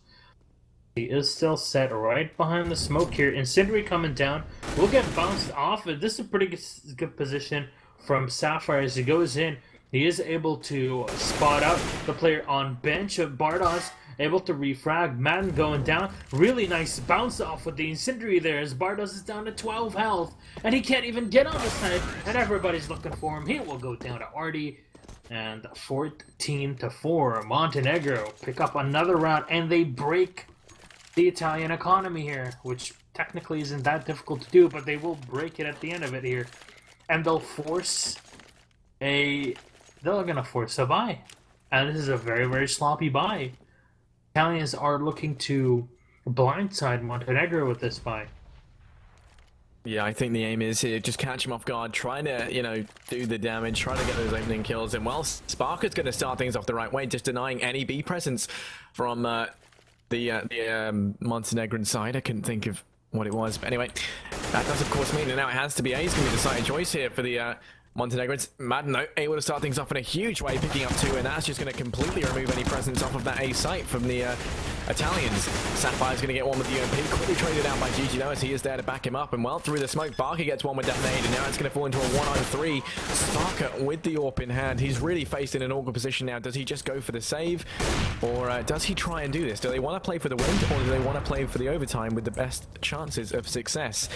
Speaker 6: He is still set right behind the smoke here. Incendiary coming down. Will get bounced off. This is a pretty good position from Sapphire as he goes in. He is able to spot out the player on bench of Bardos, able to refrag. Madden going down. Really nice bounce off with the incendiary there as Bardos is down to 12 health. And he can't even get on the side. And everybody's looking for him. He will go down to Artie. And 14-4. Montenegro pick up another round. And they break the Italian economy here. Which technically isn't that difficult to do. But they will break it at the end of it here. And they'll force a... They're going to force a buy. And this is a very, very sloppy buy. Italians are looking to blindside Montenegro with this buy.
Speaker 5: Yeah, I think the aim is here, just catch him off guard, trying to, you know, do the damage, trying to get those opening kills. And while Sparker's going to start things off the right way, just denying any B presence from the Montenegrin side. I couldn't think of what it was. But anyway, that does, of course, mean that now it has to be A. It's going to be the deciding choice here for the... Montenegrins. Madden, though, able to start things off in a huge way, picking up 2, and that's just going to completely remove any presence off of that A site from the Italians. Sapphire's going to get one with the UMP, quickly traded out by GG though, as he is there to back him up, and well, through the smoke, Barker gets one with that nade, and now it's going to fall into a 1-on-3. Sparker with the AWP in hand. He's really faced in an awkward position now. Does he just go for the save, or does he try and do this? Do they want to play for the win, or do they want to play for the overtime with the best chances of success?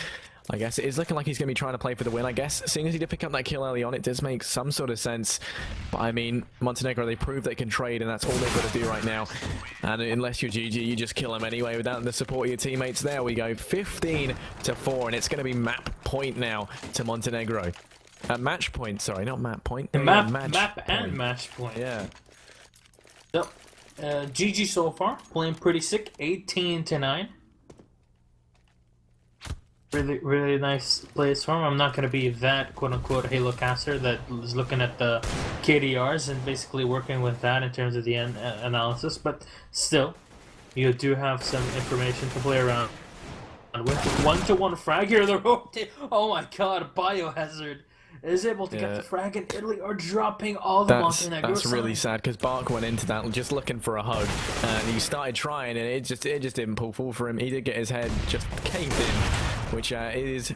Speaker 5: I guess it is looking like he's going to be trying to play for the win, I guess. Seeing as he did pick up that kill early on, it does make some sort of sense. But I mean, Montenegro, they proved they can trade, and that's all they've got to do right now. And unless you're GG, you just kill them anyway without the support of your teammates. There we go, 15-4, and it's going to be map point now to Montenegro. Match point, sorry, not map point.
Speaker 6: Map
Speaker 5: point.
Speaker 6: and match point.
Speaker 5: Yeah.
Speaker 6: So, GG so far, playing pretty sick, 18-9. Really, really nice plays for him. I'm not going to be that quote-unquote Halo caster that is looking at the KDRs and basically working with that in terms of the analysis, but still, you do have some information to play around with. 1-to-1 frag here. Oh my god, Biohazard is able to get the frag, and Italy are dropping all the Montenegro.
Speaker 5: That's really sad, because Bark went into that just looking for a hug, and he started trying, and it just didn't pull full for him. He did get his head just caved in, which is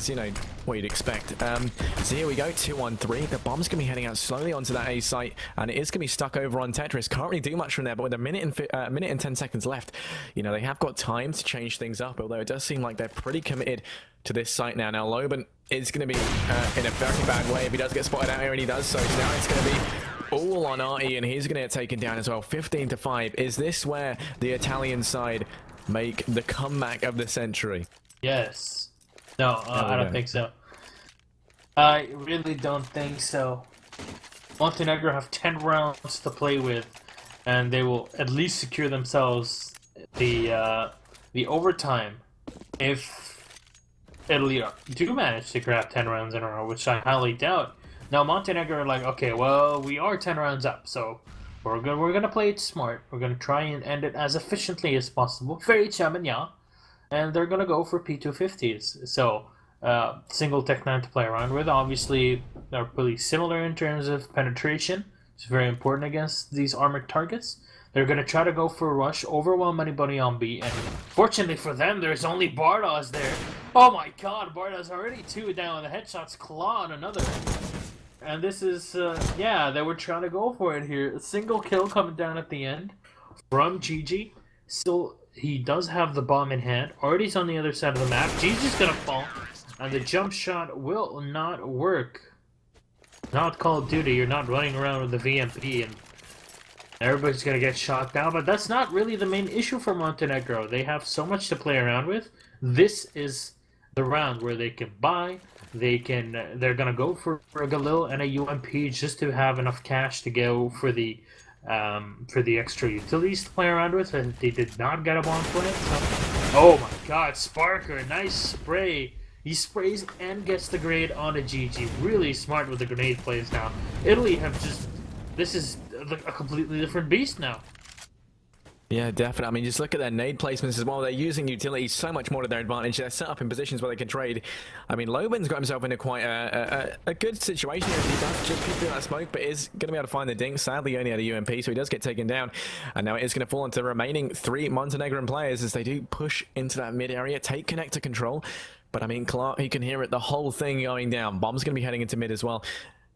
Speaker 5: you know what you'd expect. So here we go, 2-on-3. The bomb's gonna be heading out slowly onto that A site, and it is gonna be stuck over on Tetris. Can't really do much from there, but with a minute and 10 seconds left, you know, they have got time to change things up. Although it does seem like they're pretty committed to this site now. Now Loban is gonna be in a very bad way if he does get spotted out here, and he does so. Now it's gonna be all on Artie, and he's gonna get taken down as well. 15-5. Is this where the Italian side make the comeback of the century?
Speaker 6: Yes. No, I don't think so. I really don't think so. Montenegro have 10 rounds to play with, and they will at least secure themselves the overtime if Italy do manage to grab 10 rounds in a row, which I highly doubt. Now Montenegro are like, okay, well, we are 10 rounds up, so we're gonna play it smart. We're gonna try and end it as efficiently as possible. Very chamanya. And they're going to go for P250s. So, single Tech 9 to play around with. Obviously, they're pretty similar in terms of penetration. It's very important against these armored targets. They're going to try to go for a rush, overwhelm anybody on B. And fortunately for them, there's only Bardos there. Oh my god, Bardos already 2 down. The headshots claw on another. And this is, yeah, they were trying to go for it here. A single kill coming down at the end from GG. Still... He does have the bomb in hand. Artie's on the other side of the map. G's gonna fall. And the jump shot will not work. Not Call of Duty. You're not running around with the VMP and everybody's gonna get shot down. But that's not really the main issue for Montenegro. They have so much to play around with. This is the round where they can buy. They're gonna go for a Galil and a UMP just to have enough cash to go for the extra utilities to play around with, and they did not get a bomb for it. So. Oh my god, Sparker, nice spray. He sprays and gets the grenade on a GG. Really smart with the grenade plays now. Italy have just... This is a completely different beast now.
Speaker 5: Yeah, definitely. I mean, just look at their nade placements as well. They're using utilities so much more to their advantage. They're set up in positions where they can trade. I mean, Loban's got himself into quite a good situation here. He does just peek through that smoke, but is going to be able to find the dink. Sadly, he only had a UMP, so he does get taken down. And now it is going to fall into the remaining 3 Montenegrin players as they do push into that mid area, take connector control. But I mean, Clark, he can hear it, the whole thing going down. Bomb's going to be heading into mid as well.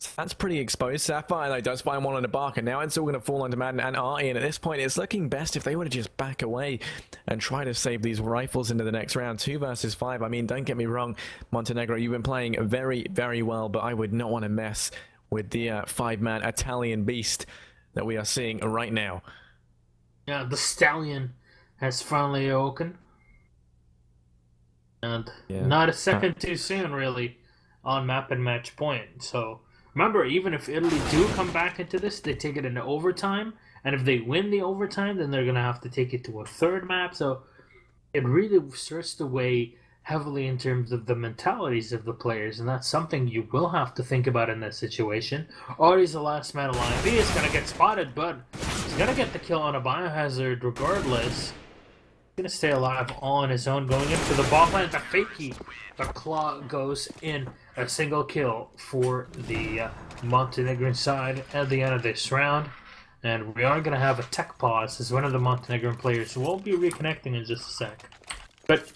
Speaker 5: So that's pretty exposed. Sapphire, though, does find one on the bark, and now it's all going to fall onto Madden and Artie, and at this point, it's looking best if they were to just back away and try to save these rifles into the next round. 2 versus 5. I mean, don't get me wrong, Montenegro, you've been playing very, very well, but I would not want to mess with the 5-man Italian beast that we are seeing right now.
Speaker 6: Yeah, the stallion has finally awoken. And not a second too soon, really, on map and match point. So remember, even if Italy do come back into this, they take it into overtime. And if they win the overtime, then they're going to have to take it to a third map. So it really starts to weigh heavily in terms of the mentalities of the players. And that's something you will have to think about in this situation. Artie's the last man alive. He is going to get spotted, but he's going to get the kill on a biohazard regardless. Gonna stay alive on his own, going in for the ball plant. The fakey, the claw goes in. A single kill for the Montenegrin side at the end of this round, and we are gonna have a tech pause as one of the Montenegrin players will be reconnecting in just a sec. But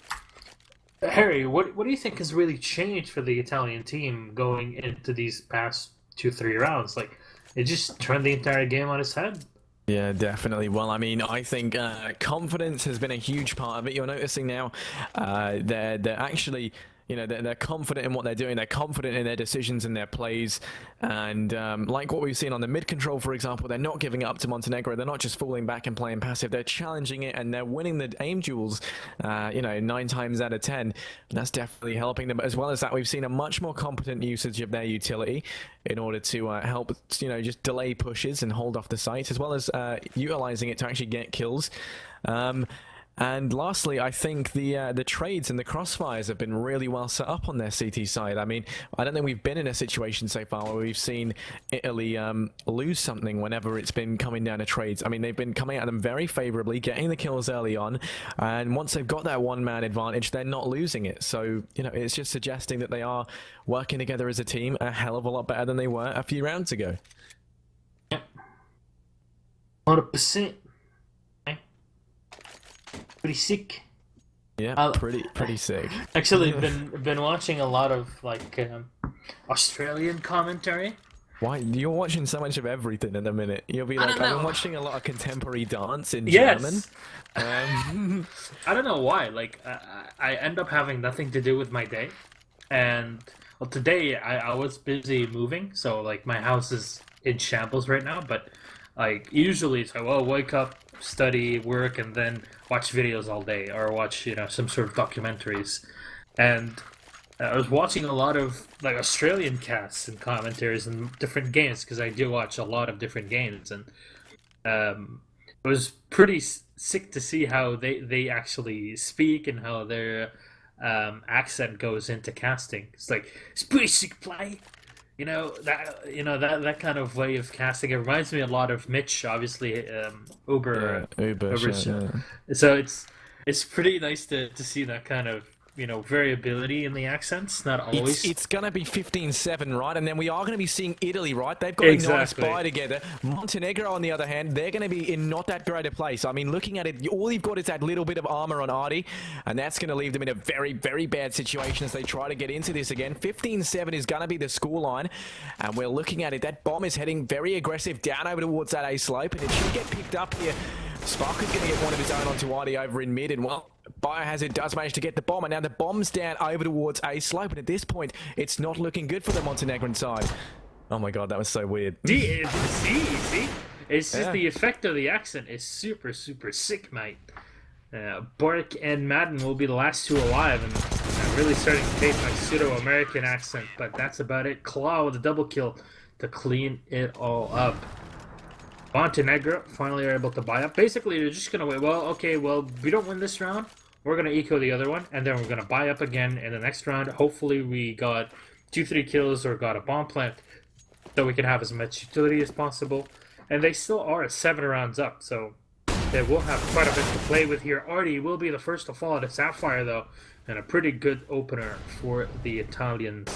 Speaker 6: Harry, what do you think has really changed for the Italian team going into these past 2-3 rounds? Like, it just turned the entire game on its head.
Speaker 5: Yeah, definitely. Well, I mean, I think confidence has been a huge part of it. You're noticing now they're actually, you know, they're confident in what they're doing. They're confident in their decisions and their plays. And like what we've seen on the mid control, for example, they're not giving up to Montenegro. They're not just falling back and playing passive. They're challenging it, and they're winning the aim duels, you know, 9 times out of 10. And that's definitely helping them. But as well as that, we've seen a much more competent usage of their utility in order to help, you know, just delay pushes and hold off the site, as well as utilizing it to actually get kills. And lastly, I think the trades and the crossfires have been really well set up on their CT side. I mean, I don't think we've been in a situation so far where we've seen Italy lose something whenever it's been coming down to trades. I mean, they've been coming at them very favorably, getting the kills early on, and once they've got that one-man advantage, they're not losing it. So, you know, it's just suggesting that they are working together as a team a hell of a lot better than they were a few rounds ago.
Speaker 6: Yep. 100%. Pretty sick.
Speaker 5: Yeah, pretty sick.
Speaker 6: Actually, been watching a lot of like Australian commentary.
Speaker 5: Why you're watching so much of everything in a minute? You'll be like, I've been watching a lot of contemporary dance in German.
Speaker 6: I don't know why. Like, I end up having nothing to do with my day, and well, today I was busy moving, so like my house is in shambles right now. But like usually it's like, well, wake up, study, work, and then watch videos all day, or watch, you know, some sort of documentaries. And I was watching a lot of like Australian casts and commentaries and different games, because I do watch a lot of different games, and it was pretty sick to see how they actually speak and how their accent goes into casting. It's like, it's pretty sick play. That kind of way of casting. It reminds me a lot of Mitch, obviously, Uber. So it's pretty nice to see that kind of, you know, variability in the accents. Not always.
Speaker 5: It's going to be 15-7, right? And then we are going to be seeing Italy, right? They've got a nice buy together. Montenegro, on the other hand, they're going to be in not that great a place. I mean, looking at it, all you've got is that little bit of armor on Artie, and that's going to leave them in a very, very bad situation as they try to get into this again. 15-7 is going to be the scoreline, and we're looking at it. That bomb is heading very aggressive down over towards that A slope, and it should get picked up here. Spark is going to get one of his own onto Artie over in mid, and well, Biohazard does manage to get the bomb, and now the bomb's down over towards A slope, and at this point, it's not looking good for the Montenegrin side. Oh my god, that was so weird.
Speaker 6: See? It's just the effect of the accent is super, super sick, mate. Bork and Madden will be the last two alive, and I'm really starting to taste my pseudo-American accent, but that's about it. Claw with a double kill to clean it all up. Montenegro finally are able to buy up. Basically, they're just going to wait. Well, okay, well, we don't win this round. We're going to eco the other one, and then we're going to buy up again in the next round. Hopefully, we got 2-3 kills or got a bomb plant so we can have as much utility as possible. And they still are 7 rounds up, so they will have quite a bit to play with here. Artie will be the first to fall at a Sapphire, though, and a pretty good opener for the Italians.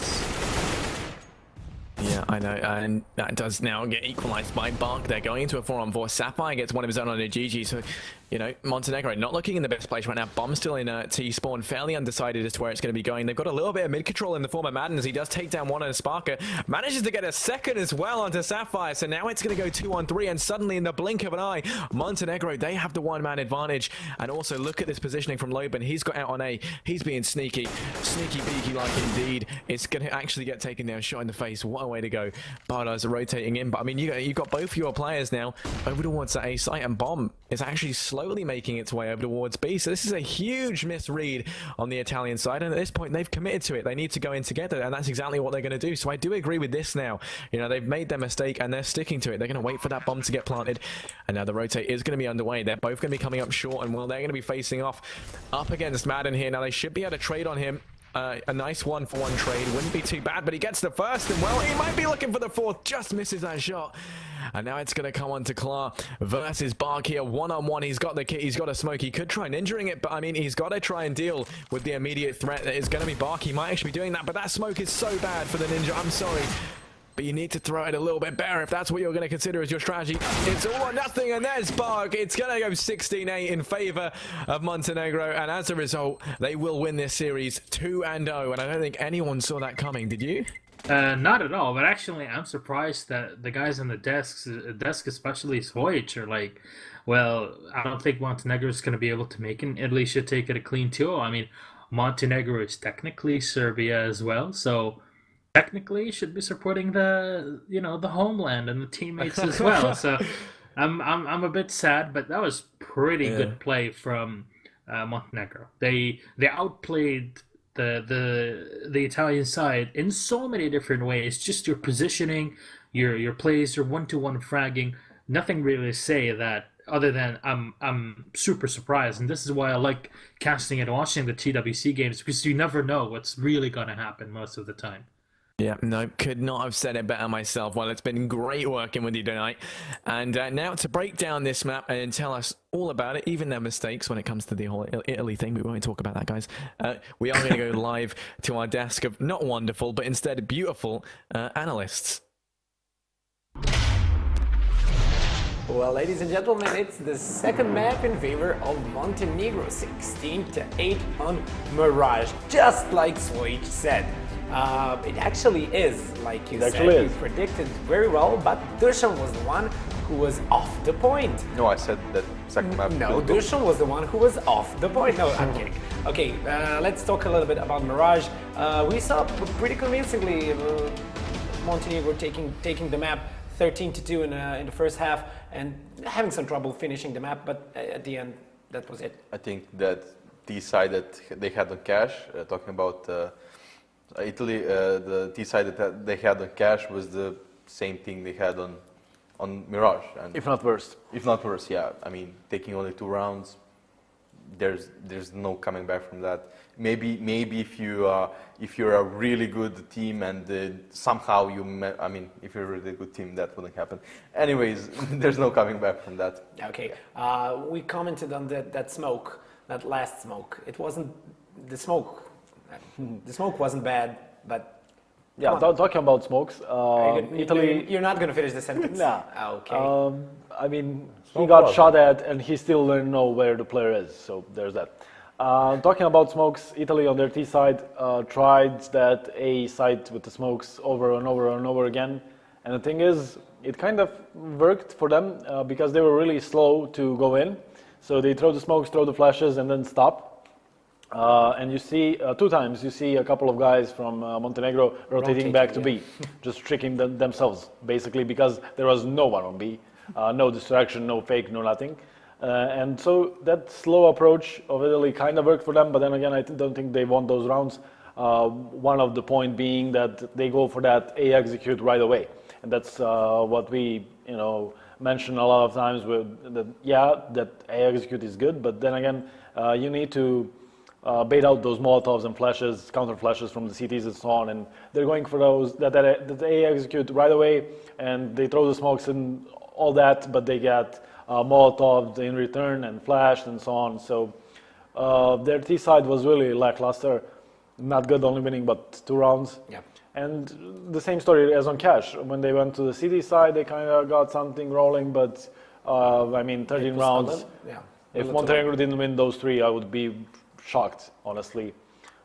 Speaker 5: Yeah, I know, and that does now get equalized by Bark. They're going into a 4-on-4. Sapphire gets one of his own on a GG, so you know, Montenegro not looking in the best place right now. Bomb still in T-spawn, fairly undecided as to where it's going to be going. They've got a little bit of mid-control in the form of Madden as he does take down one on Sparker. Manages to get a second as well onto Sapphire, so now it's going to go 2-on-3, and suddenly in the blink of an eye, Montenegro, they have the one-man advantage. And also look at this positioning from Loban. He's got out on A. He's being sneaky beaky like indeed. It's going to actually get taken down, shot in the face. What a way to go. Bardo's rotating in, but I mean, you've got both your players now over towards that A site, and Bomb is actually slowly making its way over towards B. So this is a huge misread on the Italian side, and at this point they've committed to it. They need to go in together, and that's exactly what they're going to do. So I do agree with this now. You know, they've made their mistake and they're sticking to it. They're going to wait for that bomb to get planted, and now the rotate is going to be underway. They're both going to be coming up short, and well, they're going to be facing off up against Madden here. Now they should be able to trade on him. A nice 1-for-1 trade wouldn't be too bad, but he gets the first, and well, he might be looking for the fourth, just misses that shot. And now it's going to come on to Klar versus Bark here, one-on-one. He's got the kit, he's got a smoke. He could try ninjaing it, but I mean, he's got to try and deal with the immediate threat that is going to be Bark. He might actually be doing that, but that smoke is so bad for the ninja. I'm sorry, but you need to throw it a little bit better if that's what you're going to consider as your strategy. It's all or nothing, and there's Bark. It's going to go 16-8 in favor of Montenegro, and as a result, they will win this series 2-0, and I don't think anyone saw that coming. Did you?
Speaker 6: Not at all, but actually I'm surprised that the guys on the desk, especially Svojc, are like, well, I don't think Montenegro is going to be able to make it. Italy should take it a clean 2-0. I mean, Montenegro is technically Serbia as well, so technically should be supporting the, you know, the homeland and the teammates as well. So I'm a bit sad, but that was pretty good play from Montenegro. They outplayed the Italian side in so many different ways. Just your positioning, your plays, your 1-to-1 fragging. Nothing really to say that other than I'm super surprised, and this is why I like casting and watching the TWC games, because you never know what's really gonna happen most of the time.
Speaker 5: Yeah, no, could not have said it better myself. Well, it's been great working with you tonight. And now to break down this map and tell us all about it, even their mistakes when it comes to the whole Italy thing. We won't talk about that, guys. We are going to go live to our desk of not wonderful, but instead beautiful analysts.
Speaker 1: Well, ladies and gentlemen, it's the second map in favor of Montenegro, 16-8 on Mirage, just like Svojc said. It actually is, like you said, you predicted very well, but Dusan was the one who was off the point.
Speaker 3: No, I said that second map.
Speaker 1: No, Dusan was the one who was off the point. No, I'm kidding. Okay, let's talk a little bit about Mirage. We saw pretty convincingly Montenegro taking the map 13-2 in the first half and having some trouble finishing the map, but at the end, that was it.
Speaker 3: I think that the side that they had on cash, talking about Italy, the T side that they had on cash was the same thing they had on Mirage, and
Speaker 2: If not worse.
Speaker 3: if not worse, yeah. I mean, taking only 2 rounds, there's no coming back from that. Maybe if you're a really good team and somehow I mean, if you're a really good team, that wouldn't happen. Anyways, there's no coming back from that.
Speaker 1: Okay, we commented on that smoke, that last smoke. It wasn't the smoke. The smoke wasn't bad, but
Speaker 2: yeah, talking about smokes, Italy.
Speaker 1: You're not going to finish the sentence.
Speaker 2: Nah.
Speaker 1: Okay.
Speaker 2: I mean, he got shot at, and he still didn't know where the player is. So there's that. Talking about smokes, Italy on their T side tried that A side with the smokes over and over and over again. And the thing is, it kind of worked for them because they were really slow to go in. So they throw the smokes, throw the flashes, and then stop. And you see 2 times, you see a couple of guys from Montenegro rotating back to B, just tricking themselves, basically, because there was no one on B. No distraction, no fake, no nothing. And so that slow approach of Italy kind of worked for them, but then again, I don't think they won those rounds. One of the point being that they go for that A execute right away. And that's what we, mention a lot of times with that A execute is good, but then again, you need to bait out those Molotovs and flashes, counter flashes from the CTs and so on, and they're going for those that they execute right away, and they throw the smokes and all that, but they get Molotovs in return and flashed and so on. So their T side was really lackluster, not good, only winning but 2 rounds.
Speaker 1: Yeah.
Speaker 2: And the same story as on cash. When they went to the CT side, they kind of got something rolling, but I mean, 13 rounds. If
Speaker 1: Look
Speaker 2: Montenegro didn't win those three, I would be shocked, honestly.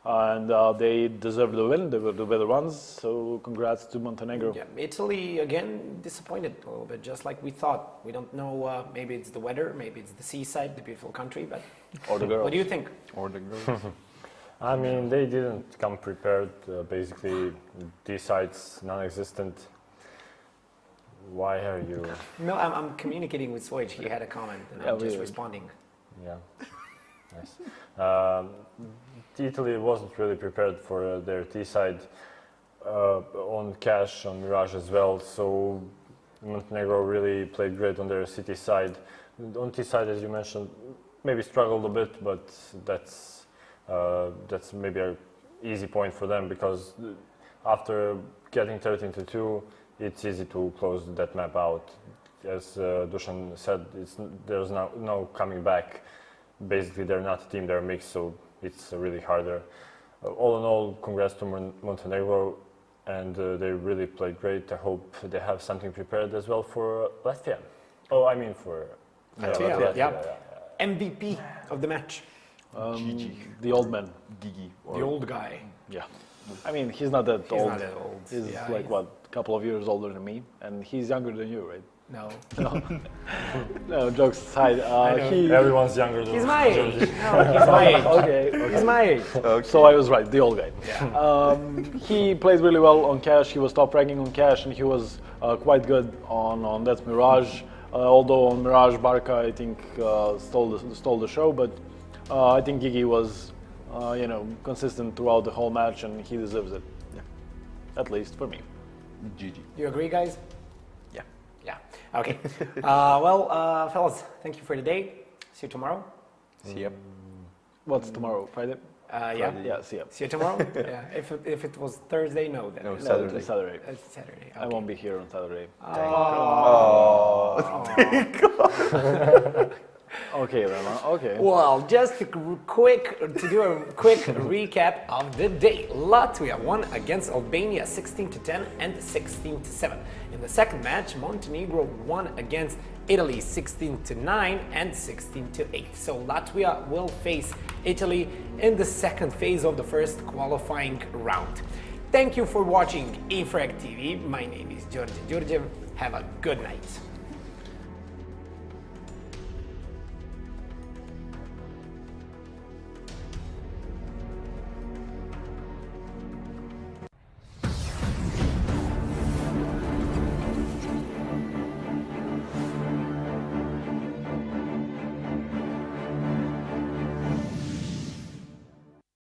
Speaker 2: And they deserve the win. They were the better ones. So congrats to Montenegro.
Speaker 1: Yeah, Italy again disappointed a little bit, just like we thought. We don't know. Maybe it's the weather, maybe it's the seaside, the beautiful country. But
Speaker 2: Or the girls.
Speaker 1: what do you think?
Speaker 3: Or the girls.
Speaker 4: I mean, they didn't come prepared. Basically, these sides non-existent. Why are you?
Speaker 1: No, I'm communicating with Swoj. He had a comment, and I'm just
Speaker 2: we-
Speaker 1: responding.
Speaker 4: Yeah, nice. Italy wasn't really prepared for their T side on Cash, on Mirage as well. So Montenegro really played great on their city side. On T side, as you mentioned, maybe struggled a bit, but that's maybe a easy point for them because after getting 13-2, it's easy to close that map out. As Dusan said, there's no coming back. Basically, they're not a team, they're a mix, so it's really harder. All in all, congrats to Montenegro, and they really played great. I hope they have something prepared as well for Latvia. Oh, I mean for
Speaker 1: Latvia, yeah.
Speaker 4: yeah.
Speaker 1: MVP of the match,
Speaker 2: The old man.
Speaker 3: Gigi.
Speaker 1: the old guy.
Speaker 2: Yeah. I mean, he's not that
Speaker 1: He's
Speaker 2: old.
Speaker 1: not that old.
Speaker 2: He's
Speaker 1: Yeah,
Speaker 2: like,
Speaker 1: he's-
Speaker 2: what, a couple of years older than me. And he's younger than you, right?
Speaker 1: No,
Speaker 2: No, jokes aside.
Speaker 4: Everyone's younger than
Speaker 1: he's my age. No, he's my age.
Speaker 2: Okay.
Speaker 1: He's my age.
Speaker 2: So I was right, the old guy. He played really well on Cash. He was top ranking on Cash, and he was quite good on that Mirage. Although on Mirage, Barca I think stole the show, but I think Gigi was consistent throughout the whole match, and he deserves it. Yeah. At least for me.
Speaker 3: Gigi.
Speaker 1: Do you agree, guys?
Speaker 3: Yeah.
Speaker 1: Yeah. Okay. Fellas, thank you for the day. See you tomorrow.
Speaker 3: See ya.
Speaker 2: What's tomorrow? Friday?
Speaker 1: Yeah.
Speaker 2: Yeah. See ya.
Speaker 1: See you tomorrow. Yeah. If it was Thursday, no. Then
Speaker 3: No,
Speaker 1: it's
Speaker 3: Saturday.
Speaker 2: Saturday.
Speaker 1: Saturday.
Speaker 2: I won't be here on Saturday. Okay, Rama. Okay.
Speaker 1: Well, just to do a quick recap of the day. Latvia won against Albania 16-10 and 16-7. In the second match, Montenegro won against Italy 16-9 and 16-8. So Latvia will face Italy in the second phase of the first qualifying round. Thank you for watching e-frag TV. My name is George Georgiev. Have a good night.